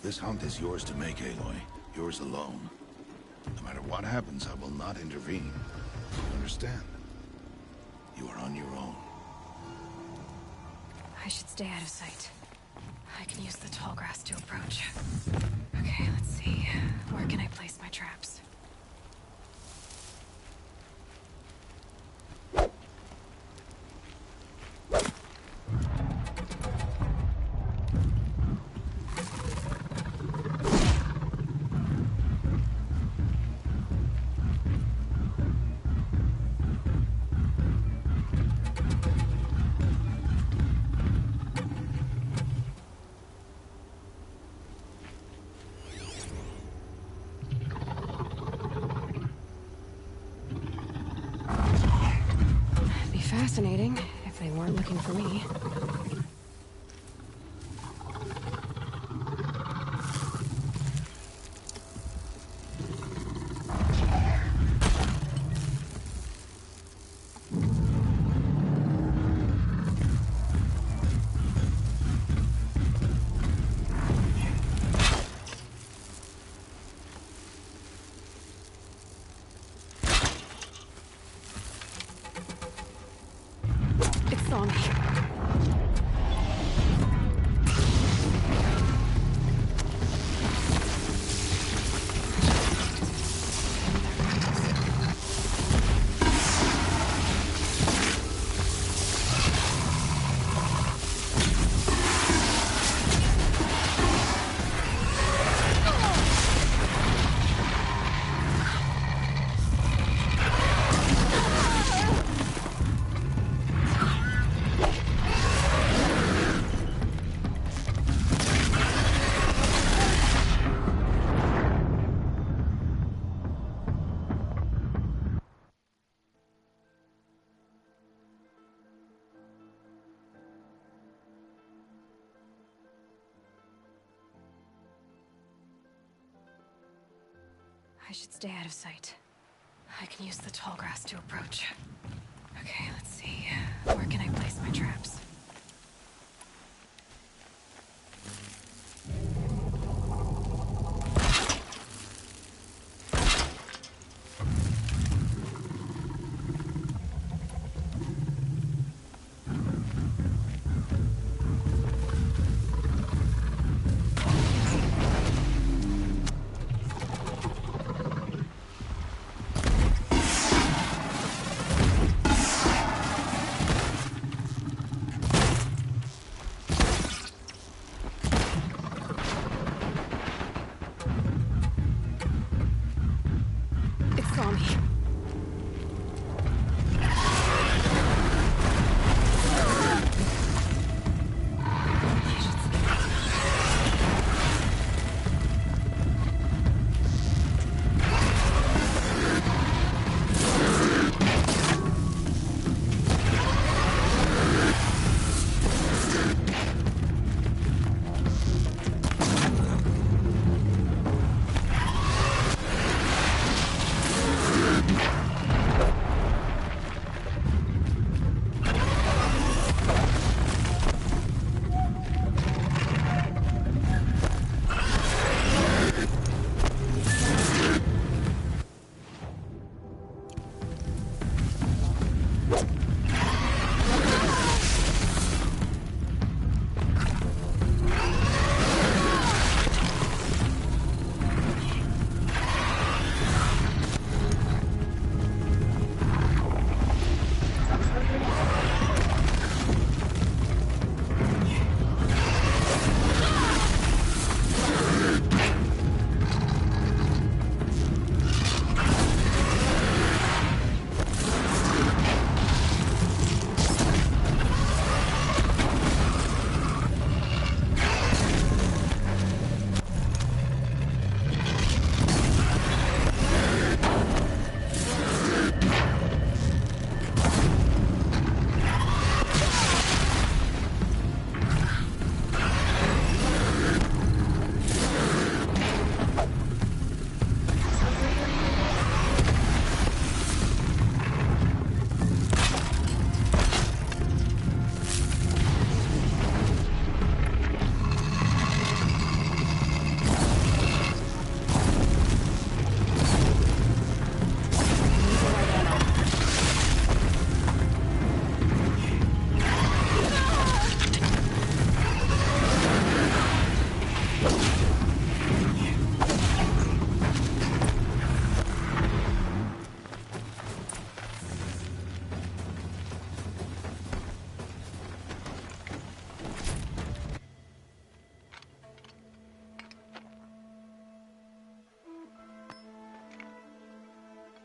This hunt is yours to make, Aloy. Yours alone. No matter what happens, I will not intervene. You understand? You are on your own. I should stay out of sight. I can use the tall grass to approach. Okay, let's see. Where can I place my traps? fascinating, if they weren't looking for me. It's on me. I should stay out of sight. I can use the tall grass to approach. Okay, let's see. Where can I place my traps? It's on me.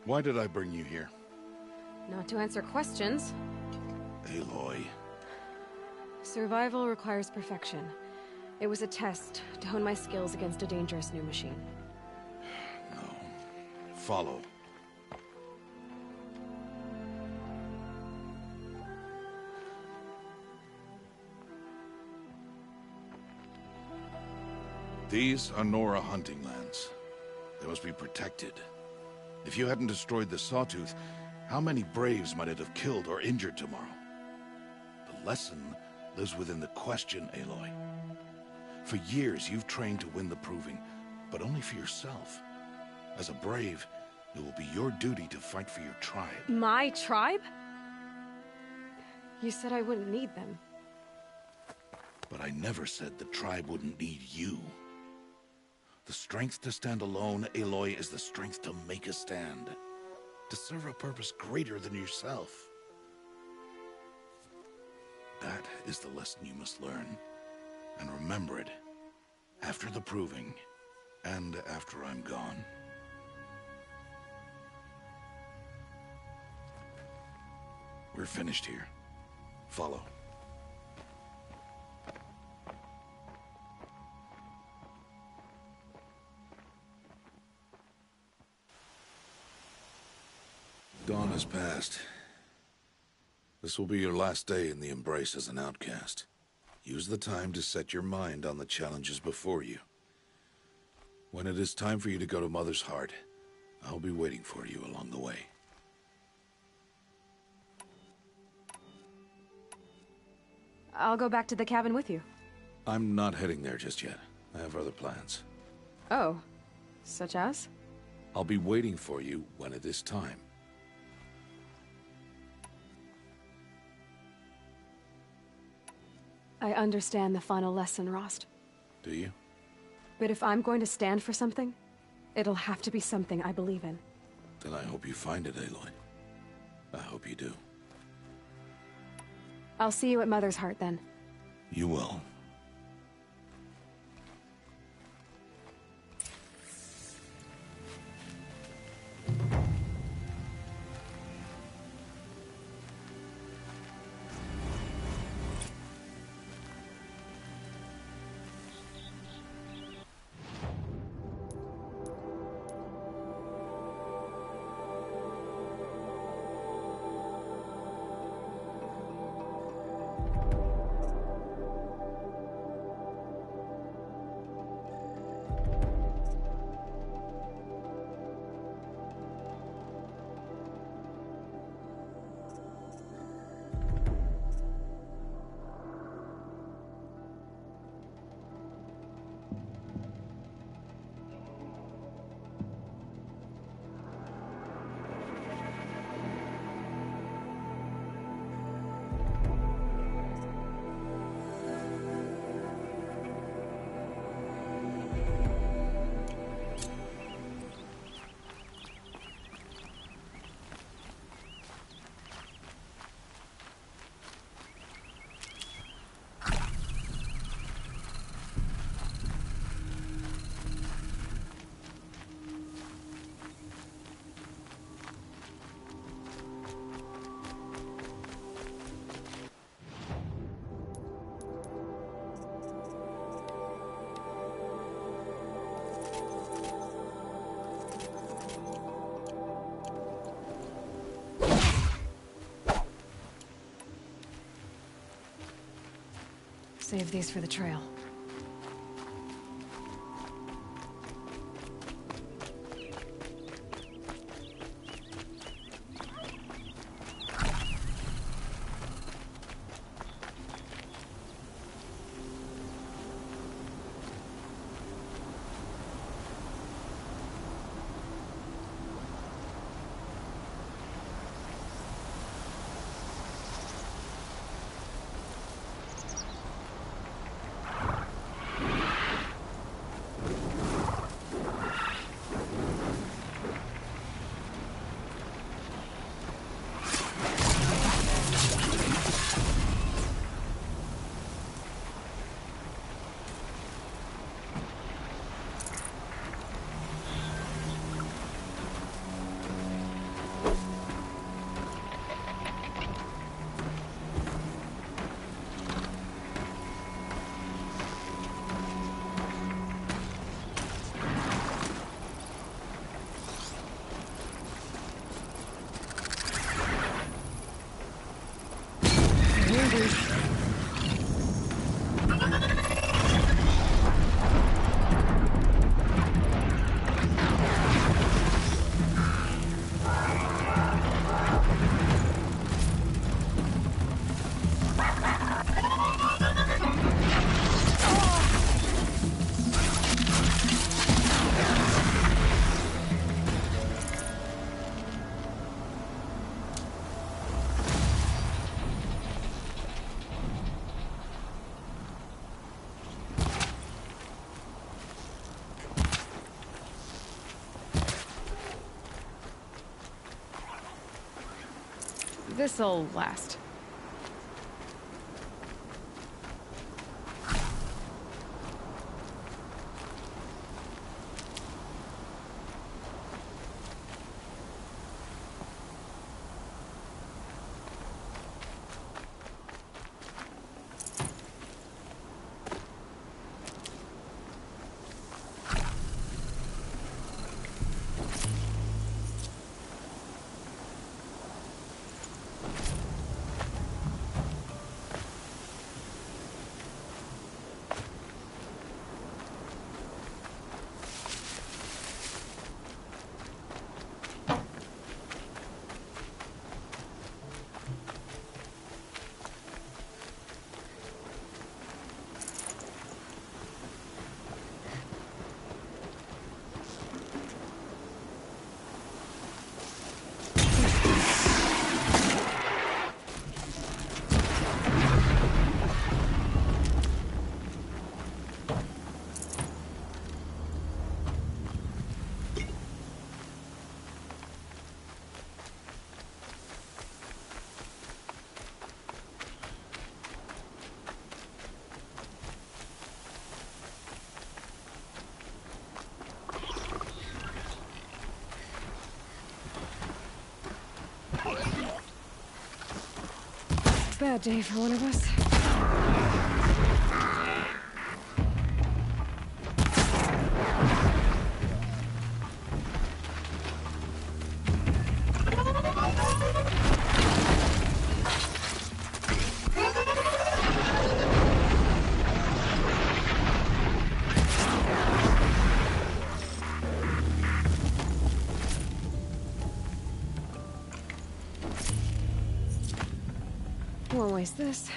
Why did I bring you here? Not to answer questions. Aloy. Survival requires perfection. It was a test to hone my skills against a dangerous new machine. No. Follow. These are Nora hunting lands. They must be protected. If you hadn't destroyed the Sawtooth, how many Braves might it have killed or injured tomorrow? The lesson lives within the question, Aloy. For years, you've trained to win the Proving, but only for yourself. As a Brave, it will be your duty to fight for your tribe. My tribe? You said I wouldn't need them. But I never said the tribe wouldn't need you. The strength to stand alone, Aloy, is the strength to make a stand. To serve a purpose greater than yourself. That is the lesson you must learn. And remember it. After the Proving, and after I'm gone. We're finished here. Follow. Dawn has passed. This will be your last day in the Embrace as an outcast. Use the time to set your mind on the challenges before you. When it is time for you to go to Mother's Heart, I'll be waiting for you along the way. I'll go back to the cabin with you. I'm not heading there just yet. I have other plans. Oh, such as? I'll be waiting for you when it is time. I understand the final lesson, Rost. Do you? But if I'm going to stand for something, it'll have to be something I believe in. Then I hope you find it, Aloy. I hope you do. I'll see you at Mother's Heart, then. You will. Save these for the trail. This'll last. Bad day for one of us. Won't waste this.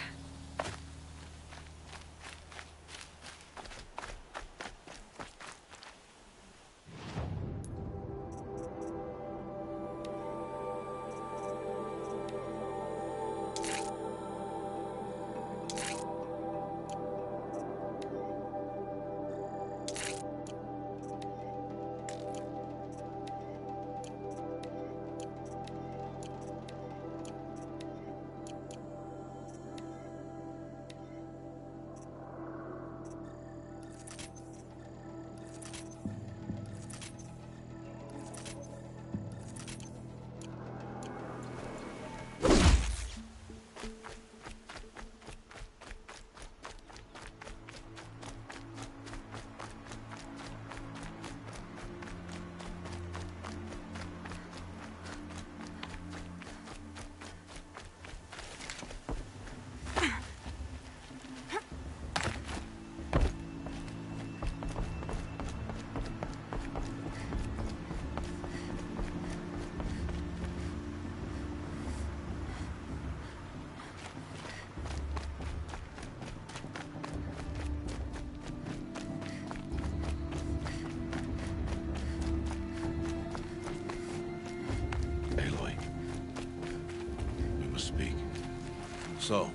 So,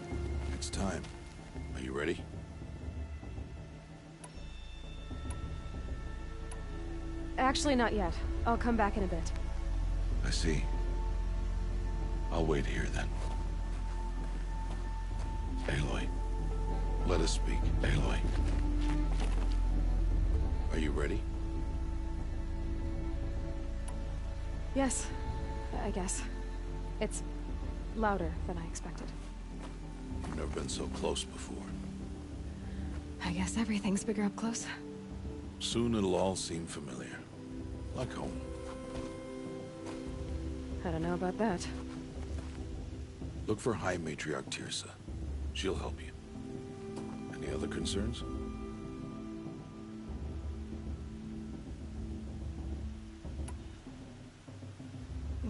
it's time. Are you ready? Actually, not yet. I'll come back in a bit. I see. I'll wait here then. Aloy, let us speak. Aloy. Are you ready? Yes, I guess. It's louder than I expected. You've never been so close before. I guess everything's bigger up close. Soon it'll all seem familiar. Like home. I don't know about that. Look for High Matriarch Tirsa. She'll help you. Any other concerns?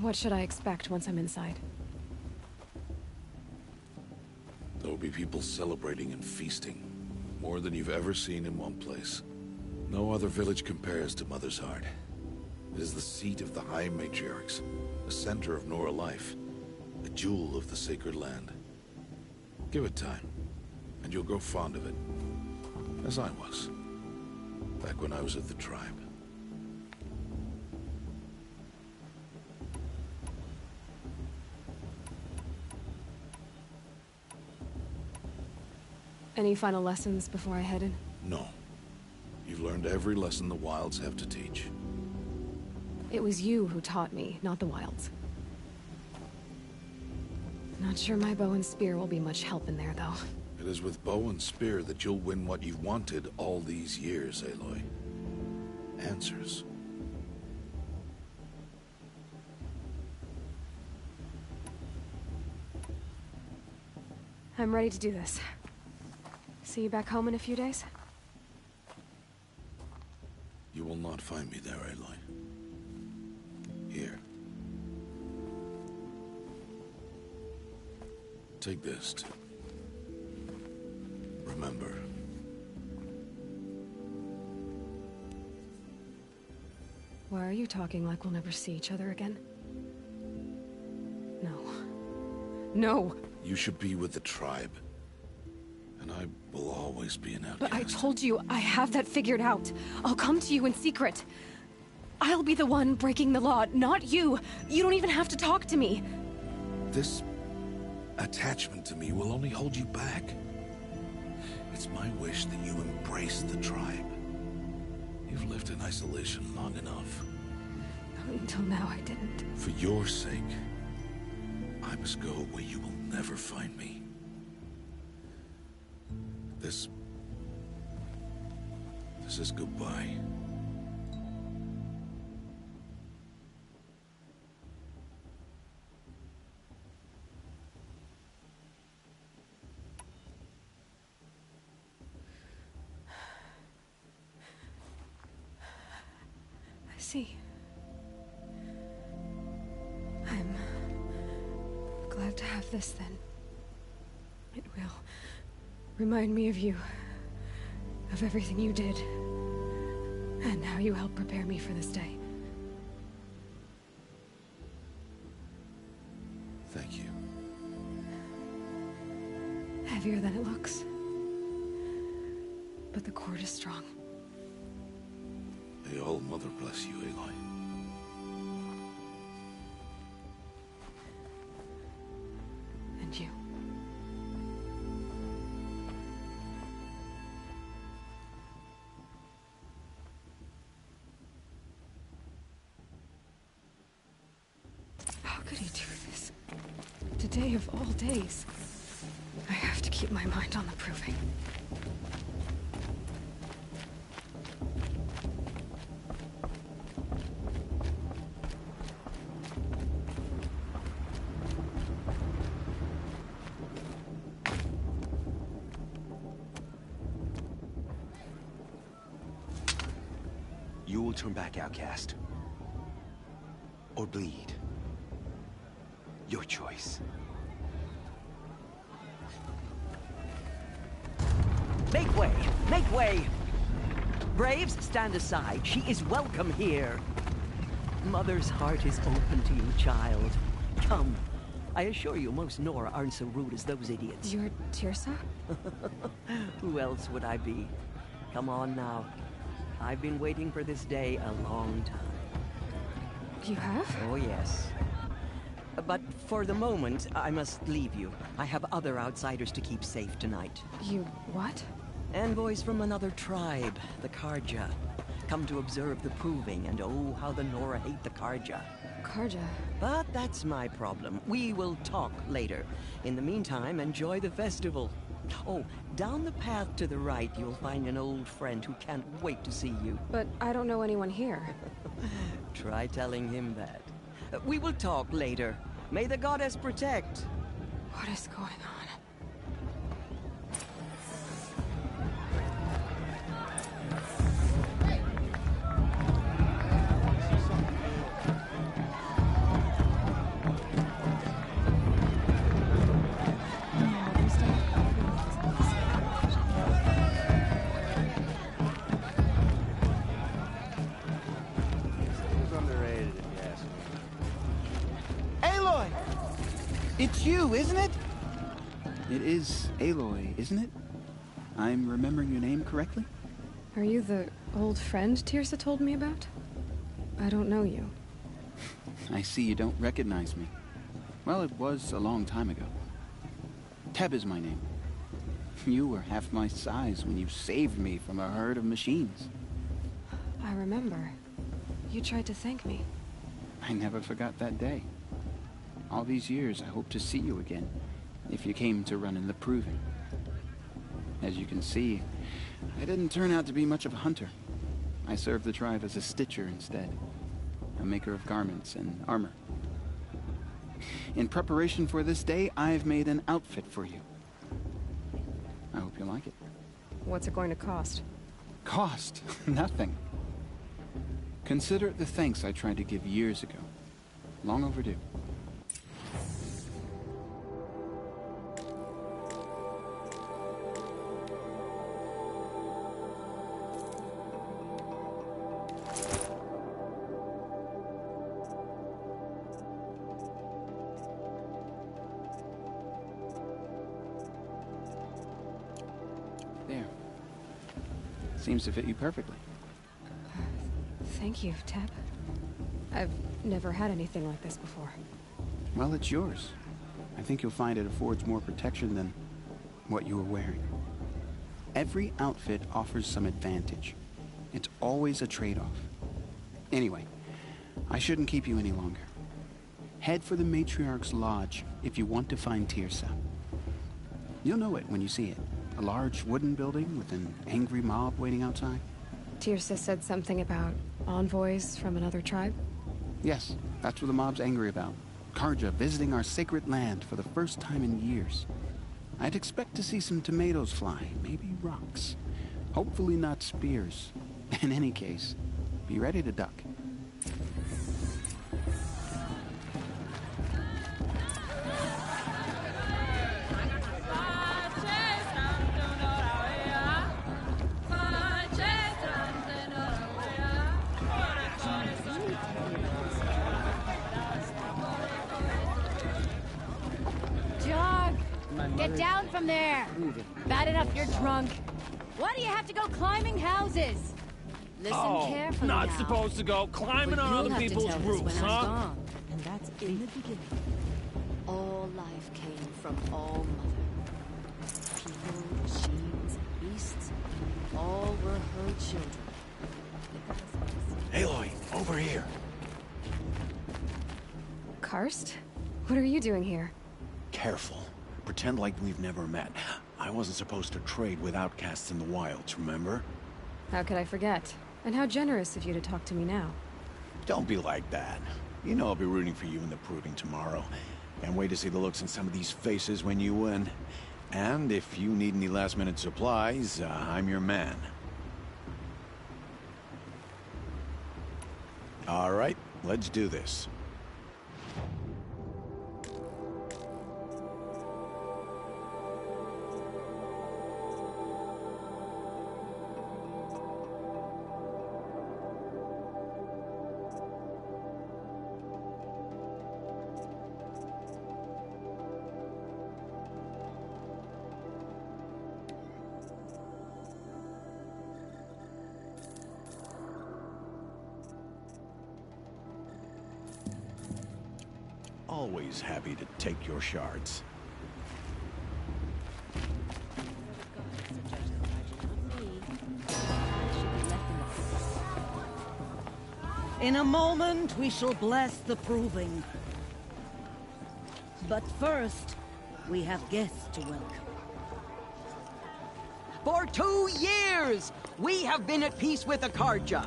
What should I expect once I'm inside? There will be people celebrating and feasting. More than you've ever seen in one place. No other village compares to Mother's Heart. It is the seat of the High Matriarchs, the center of Nora life, a jewel of the sacred land. Give it time, and you'll grow fond of it. As I was, back when I was at the tribe. Any final lessons before I head in? No. You've learned every lesson the Wilds have to teach. It was you who taught me, not the Wilds. Not sure my bow and spear will be much help in there, though. It is with bow and spear that you'll win what you've wanted all these years, Aloy. Answers. I'm ready to do this. See you back home in a few days? You will not find me there, Aloy. Here. Take this, too. Remember. Why are you talking like we'll never see each other again? No. No! You should be with the tribe. And I will always be an outcast. But I told you, I have that figured out. I'll come to you in secret. I'll be the one breaking the law, not you. You don't even have to talk to me. This attachment to me will only hold you back. It's my wish that you embrace the tribe. You've lived in isolation long enough. Until now, I didn't. For your sake, I must go where you will never find me. This is goodbye. I see. I'm glad to have this then. It will remind me of you, of everything you did, and how you helped prepare me for this day. Thank you. Heavier than it looks. But the cord is strong. May All-Mother bless you, Aloy. And you. How could he do this? Today of all days. I have to keep my mind on the proving. You will turn back, outcast. Or bleed. Your choice. Make way! Make way! Braves, stand aside. She is welcome here. Mother's heart is open to you, child. Come. I assure you, most Nora aren't so rude as those idiots. You're Tirsa? Who else would I be? Come on now. I've been waiting for this day a long time. You have? Oh, yes. But for the moment, I must leave you. I have other outsiders to keep safe tonight. You what? Envoys from another tribe, the Karja. Come to observe the proving, and oh, how the Nora hate the Karja. Karja? But that's my problem. We will talk later. In the meantime, enjoy the festival. Oh, down the path to the right, you'll find an old friend who can't wait to see you. But I don't know anyone here. Try telling him that. We will talk later. May the goddess protect. What is going on? It's you, isn't it? It is Aloy, isn't it? I'm remembering your name correctly? Are you the old friend Tirsa told me about? I don't know you. I see you don't recognize me. Well, it was a long time ago. Teb is my name. You were half my size when you saved me from a herd of machines. I remember. You tried to thank me. I never forgot that day. All these years, I hope to see you again, if you came to run in the Proving. As you can see, I didn't turn out to be much of a hunter. I served the tribe as a stitcher instead, a maker of garments and armor. In preparation for this day, I've made an outfit for you. I hope you like it. What's it going to cost? Cost? Nothing. Consider it the thanks I tried to give years ago. Long overdue. There. Seems to fit you perfectly. Thank you, Teb. I've never had anything like this before. Well, it's yours. I think you'll find it affords more protection than what you were wearing. Every outfit offers some advantage. It's always a trade-off. Anyway, I shouldn't keep you any longer. Head for the Matriarch's Lodge if you want to find Tirsa. You'll know it when you see it. A large wooden building with an angry mob waiting outside. Tirsa said something about envoys from another tribe? Yes, that's what the mob's angry about. Karja visiting our sacred land for the first time in years. I'd expect to see some tomatoes fly, maybe rocks. Hopefully not spears. In any case, be ready to duck. Get down from there! Bad enough you're drunk. Why do you have to go climbing houses? Listen carefully not now. supposed to go climbing on other people's roofs, huh? And that's in the beginning. All life came from All Mother. People, machines, beasts, all were her children. Aloy, over here. Karst? What are you doing here? Careful. Pretend like we've never met. I wasn't supposed to trade with outcasts in the wilds, remember? How could I forget? And how generous of you to talk to me now. Don't be like that. You know I'll be rooting for you in the Proving tomorrow. Can't wait to see the looks on some of these faces when you win. And if you need any last-minute supplies, I'm your man. All right, let's do this. Always happy to take your shards. In a moment, we shall bless the Proving. But first, we have guests to welcome. For 2 years, we have been at peace with Akarja.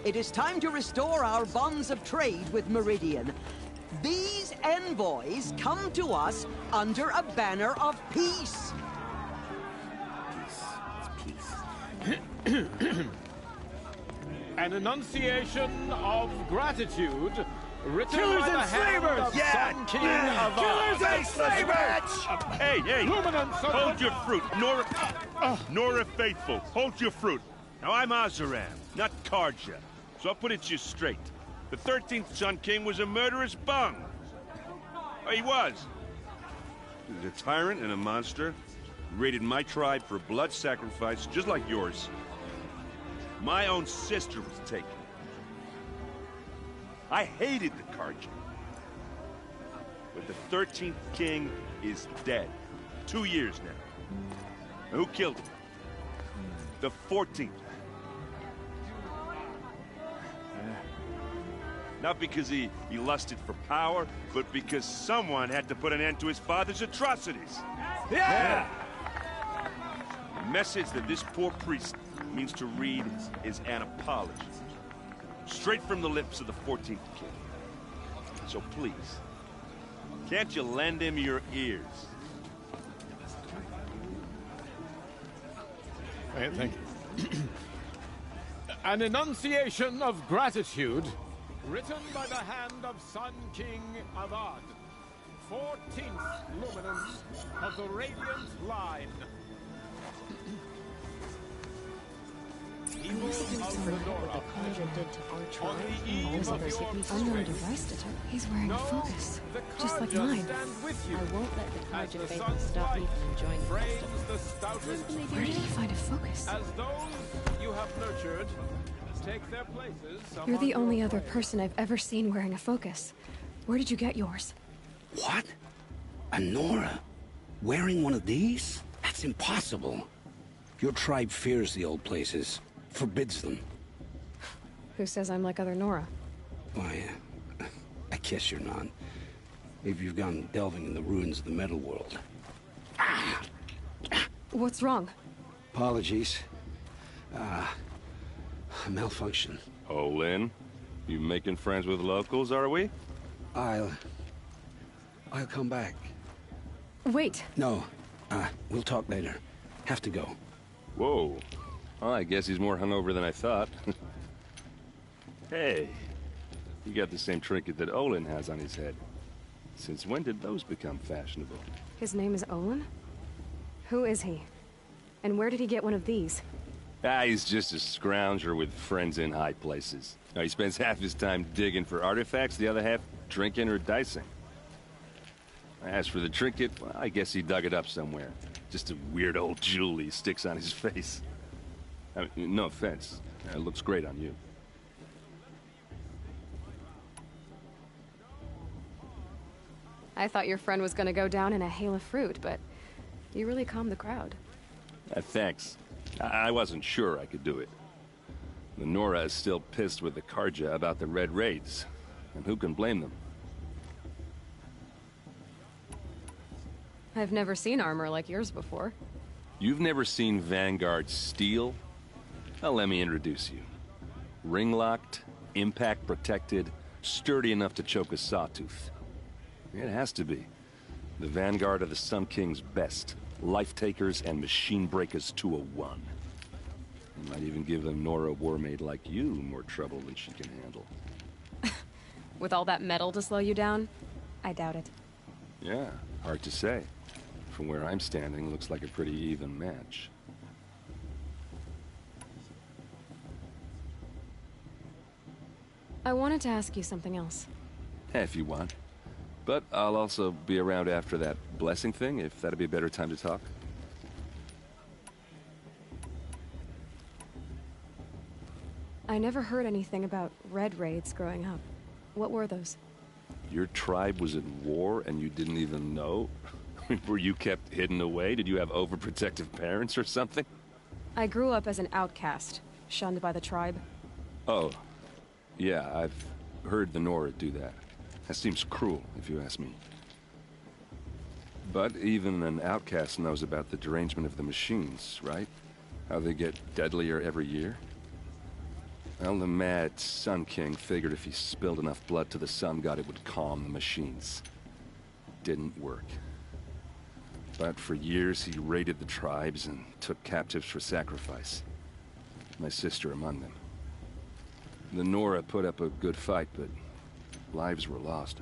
It is time to restore our bonds of trade with Meridian. These envoys come to us under a banner of peace. An enunciation of gratitude written Killers by the and hand slavers! of Yeah! Sun King of Killers and slavers! Hey, hey! Luminance of Hold the- your fruit, Nora Faithful. Hold your fruit. Now, I'm Azaram, not Karja, so I'll put it to you straight. The 13th Sun King was a murderous bum. Oh, he was. He was a tyrant and a monster. He raided my tribe for blood sacrifice, just like yours. My own sister was taken. I hated the Karja. But the 13th King is dead. 2 years now. Who killed him? The 14th. Not because he lusted for power, but because someone had to put an end to his father's atrocities. Yeah! The message that this poor priest means to read is an apology. Straight from the lips of the 14th king. So please, can't you lend him your ears? Thank you. An enunciation of gratitude written by the hand of Sun King Avad, 14th luminance of the Radiant Line. People of the Nora, on the eve of your Unknown device detector. He's wearing a focus, just like mine. I won't let the Carja faithful stop me from enjoying the festival. Where did he find a focus? As those you have nurtured take their places. You're the only other person I've ever seen wearing a focus. Where did you get yours? What? A Nora? Wearing one of these? That's impossible. Your tribe fears the old places, forbids them. Who says I'm like other Nora? Why, I guess you're not. Maybe you've gone delving in the ruins of the metal world. What's wrong? Apologies. A malfunction. Olin, you making friends with locals, are we? I'll come back. Wait. No, we'll talk later. Have to go. Whoa. Well, I guess he's more hungover than I thought. Hey, you got the same trinket that Olin has on his head. Since when did those become fashionable? His name is Olin? Who is he? And where did he get one of these? He's just a scrounger with friends in high places. He spends half his time digging for artifacts, the other half drinking or dicing. As for the trinket, well, I guess he dug it up somewhere. Just a weird old jewel he sticks on his face. I mean, no offense. It looks great on you. I thought your friend was gonna go down in a hail of fruit, but you really calmed the crowd. Thanks. I wasn't sure I could do it. The Nora is still pissed with the Carja about the Red Raids, and who can blame them? I've never seen armor like yours before. You've never seen Vanguard steel? Well, let me introduce you. Ring-locked, impact-protected, sturdy enough to choke a sawtooth. It has to be. The Vanguard of the Sun King's best. Life-takers and machine breakers to a one. You might even give a Nora warmaid like you more trouble than she can handle. With all that metal to slow you down? I doubt it. Yeah, hard to say. From where I'm standing, looks like a pretty even match. I wanted to ask you something else. If you want. But I'll also be around after that blessing thing, if that'd be a better time to talk. I never heard anything about Red Raids growing up. What were those? Your tribe was at war and you didn't even know? Were you kept hidden away? Did you have overprotective parents or something? I grew up as an outcast, shunned by the tribe. Oh. Yeah, I've heard the Nora do that. That seems cruel, if you ask me. But even an outcast knows about the derangement of the machines, right? How they get deadlier every year? Well, the mad Sun King figured if he spilled enough blood to the Sun God, it would calm the machines. Didn't work. But for years, he raided the tribes and took captives for sacrifice. My sister among them. The Nora put up a good fight, but lives were lost.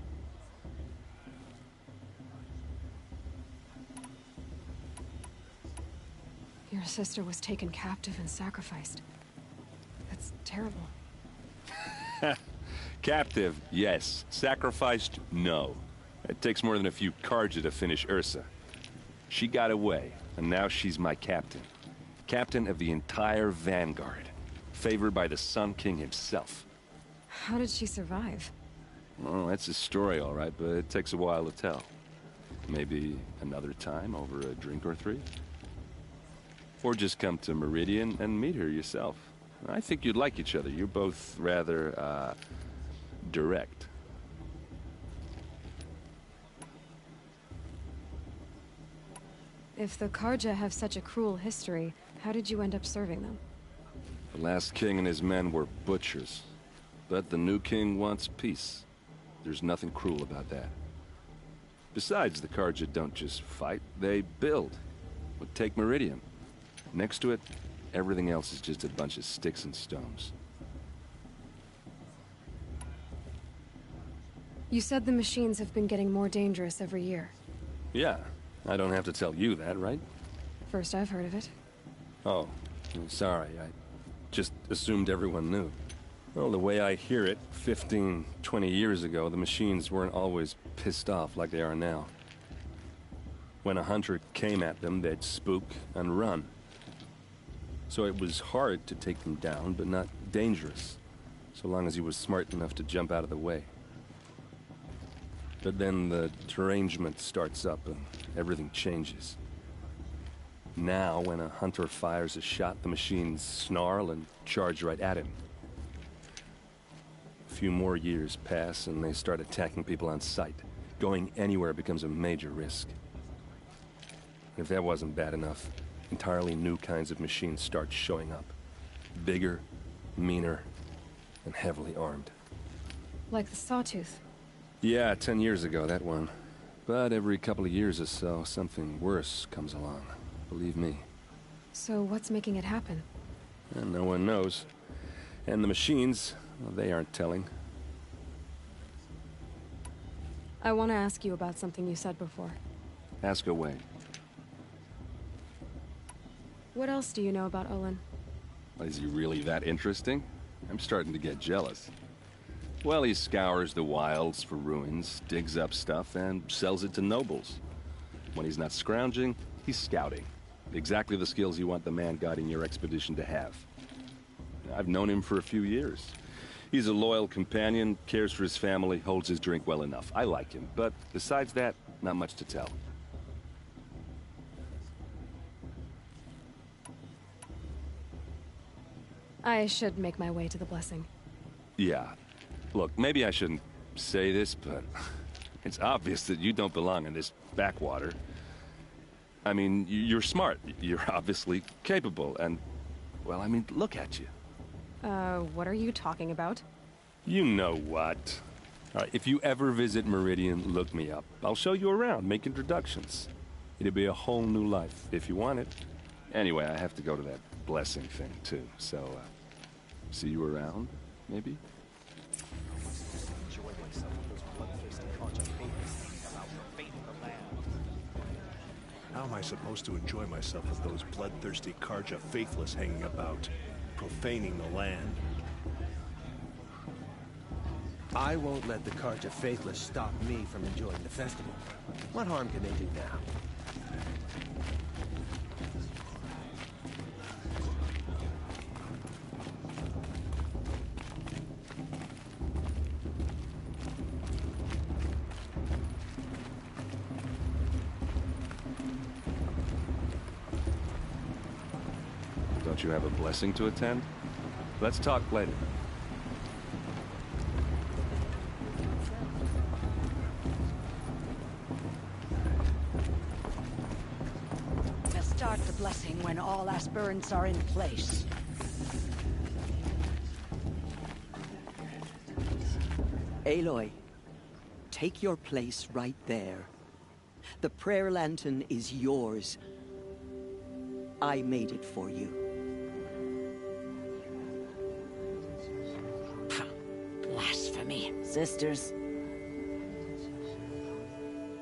Your sister was taken captive and sacrificed. That's terrible. Captive, yes. Sacrificed, no. It takes more than a few Carja to finish Ursa. She got away, and now she's my captain. Captain of the entire Vanguard. Favored by the Sun King himself. How did she survive? Well, that's a story, all right, but it takes a while to tell. Maybe another time over a drink or three? Or just come to Meridian and meet her yourself. I think you'd like each other. You're both rather, direct. If the Karja have such a cruel history, how did you end up serving them? The last king and his men were butchers. But the new king wants peace. There's nothing cruel about that. Besides, the Karja don't just fight, they build. But take Meridian. Next to it, everything else is just a bunch of sticks and stones. You said the machines have been getting more dangerous every year. Yeah, I don't have to tell you that, right? First I've heard of it. Oh, sorry, I just assumed everyone knew. Well, the way I hear it, 15, 20 years ago, the machines weren't always pissed off like they are now. When a hunter came at them, they'd spook and run. So it was hard to take them down, but not dangerous, so long as he was smart enough to jump out of the way. But then the derangement starts up and everything changes. Now, when a hunter fires a shot, the machines snarl and charge right at him. A few more years pass and they start attacking people on sight. Going anywhere becomes a major risk. If that wasn't bad enough, entirely new kinds of machines start showing up. Bigger, meaner, and heavily armed. Like the Sawtooth. Yeah, 10 years ago, that one. But every couple of years or so, something worse comes along. Believe me. So what's making it happen? And no one knows. And the machines, well, they aren't telling. I want to ask you about something you said before. Ask away. What else do you know about Olin? Is he really that interesting? I'm starting to get jealous. Well, he scours the wilds for ruins, digs up stuff, and sells it to nobles. When he's not scrounging, he's scouting. Exactly the skills you want the man guiding your expedition to have. I've known him for a few years. He's a loyal companion, cares for his family, holds his drink well enough. I like him, but besides that, not much to tell. I should make my way to the blessing. Yeah. Look, maybe I shouldn't say this, but it's obvious that you don't belong in this backwater. I mean, you're smart. You're obviously capable, and, well, I mean, look at you. What are you talking about? You know what. All right, if you ever visit Meridian, look me up. I'll show you around, make introductions. It'll be a whole new life, if you want it. Anyway, I have to go to that blessing thing, too, so, see you around, maybe? How am I supposed to enjoy myself with those bloodthirsty Karja faithless hanging about, profaning the land? I won't let the Karja faithless stop me from enjoying the festival. What harm can they do now? Don't you have a blessing to attend? Let's talk later. To start the blessing when all aspirants are in place. Aloy, take your place right there. The prayer lantern is yours. I made it for you. Blasphemy, sisters.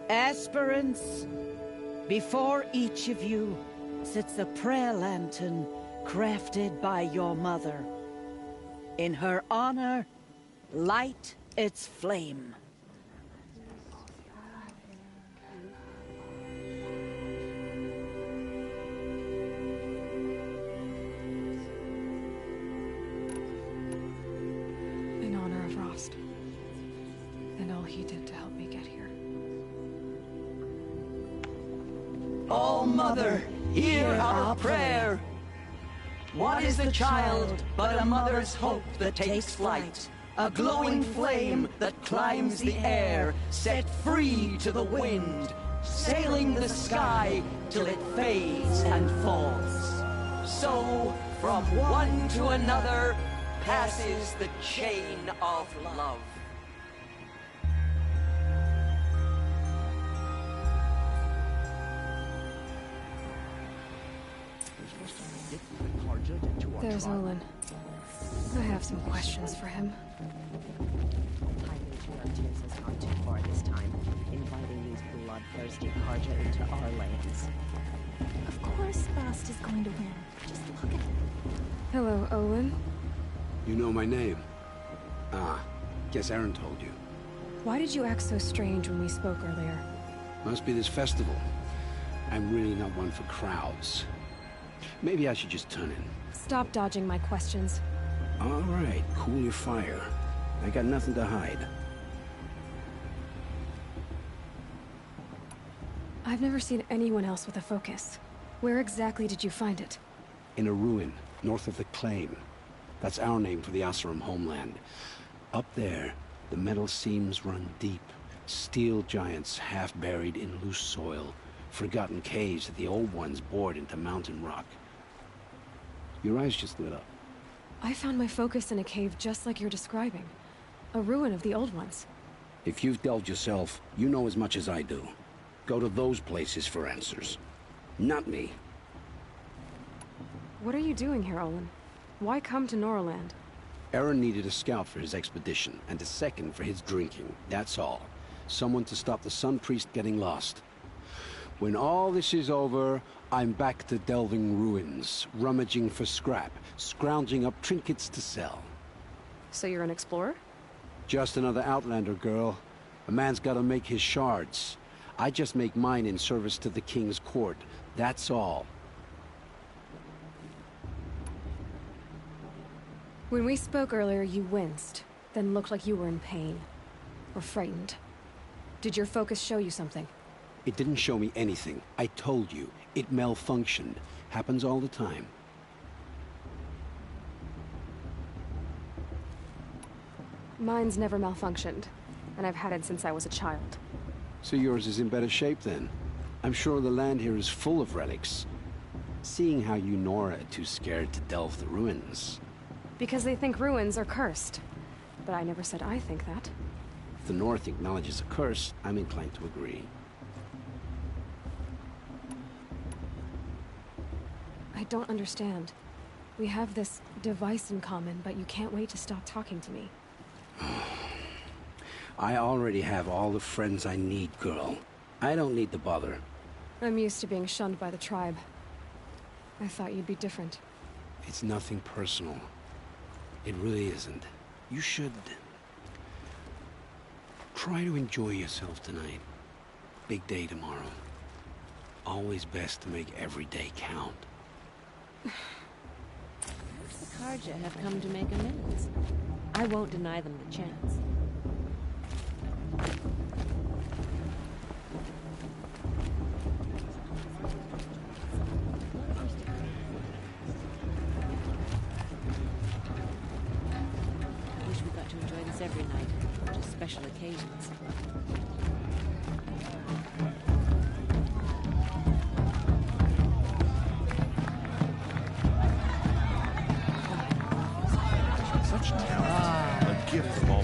Aspirants, before each of you sits a prayer lantern crafted by your mother. In her honor, light its flame. In honor of Rost. And all he did to help me get here. All Mother, hear our prayer. What is the child but a mother's hope that takes flight? A glowing flame that climbs the air, set free to the wind, sailing the sky till it fades and falls. So, from one to another, passes the chain of love. There's Olin. I have some questions for him. Tears has gone too far this time, inviting these bloodthirsty Karja into our lands. Of course Bast is going to win. Just look at him. Hello, Olin. You know my name? Ah, guess Aaron told you. Why did you act so strange when we spoke earlier? Must be this festival. I'm really not one for crowds. Maybe I should just turn in. Stop dodging my questions. All right, cool your fire. I got nothing to hide. I've never seen anyone else with a focus. Where exactly did you find it? In a ruin, north of the Claim. That's our name for the Oseram homeland. Up there, the metal seams run deep. Steel giants half buried in loose soil. Forgotten caves that the old ones bored into mountain rock. Your eyes just lit up. I found my focus in a cave just like you're describing. A ruin of the old ones. If you've delved yourself, you know as much as I do. Go to those places for answers. Not me. What are you doing here, Olin? Why come to Norland? Aaron needed a scout for his expedition, and a second for his drinking. That's all. Someone to stop the Sun Priest getting lost. When all this is over, I'm back to delving ruins, rummaging for scrap, scrounging up trinkets to sell. So you're an explorer? Just another Outlander, girl. A man's gotta make his shards. I just make mine in service to the King's court. That's all. When we spoke earlier, you winced, then looked like you were in pain. Or frightened. Did your focus show you something? It didn't show me anything. I told you. It malfunctioned. Happens all the time. Mine's never malfunctioned, and I've had it since I was a child. So yours is in better shape then. I'm sure the land here is full of relics. Seeing how you Nora are too scared to delve the ruins. Because they think ruins are cursed. But I never said I think that. If the North acknowledges a curse, I'm inclined to agree. I don't understand. We have this device in common, but you can't wait to stop talking to me. I already have all the friends I need, girl. I don't need the bother. I'm used to being shunned by the tribe. I thought you'd be different. It's nothing personal. It really isn't. You should... try to enjoy yourself tonight. Big day tomorrow. Always best to make every day count. The Karja have come to make amends. I won't deny them the chance. I wish we got to enjoy this every night, not just special occasions. Such talent. A gift from all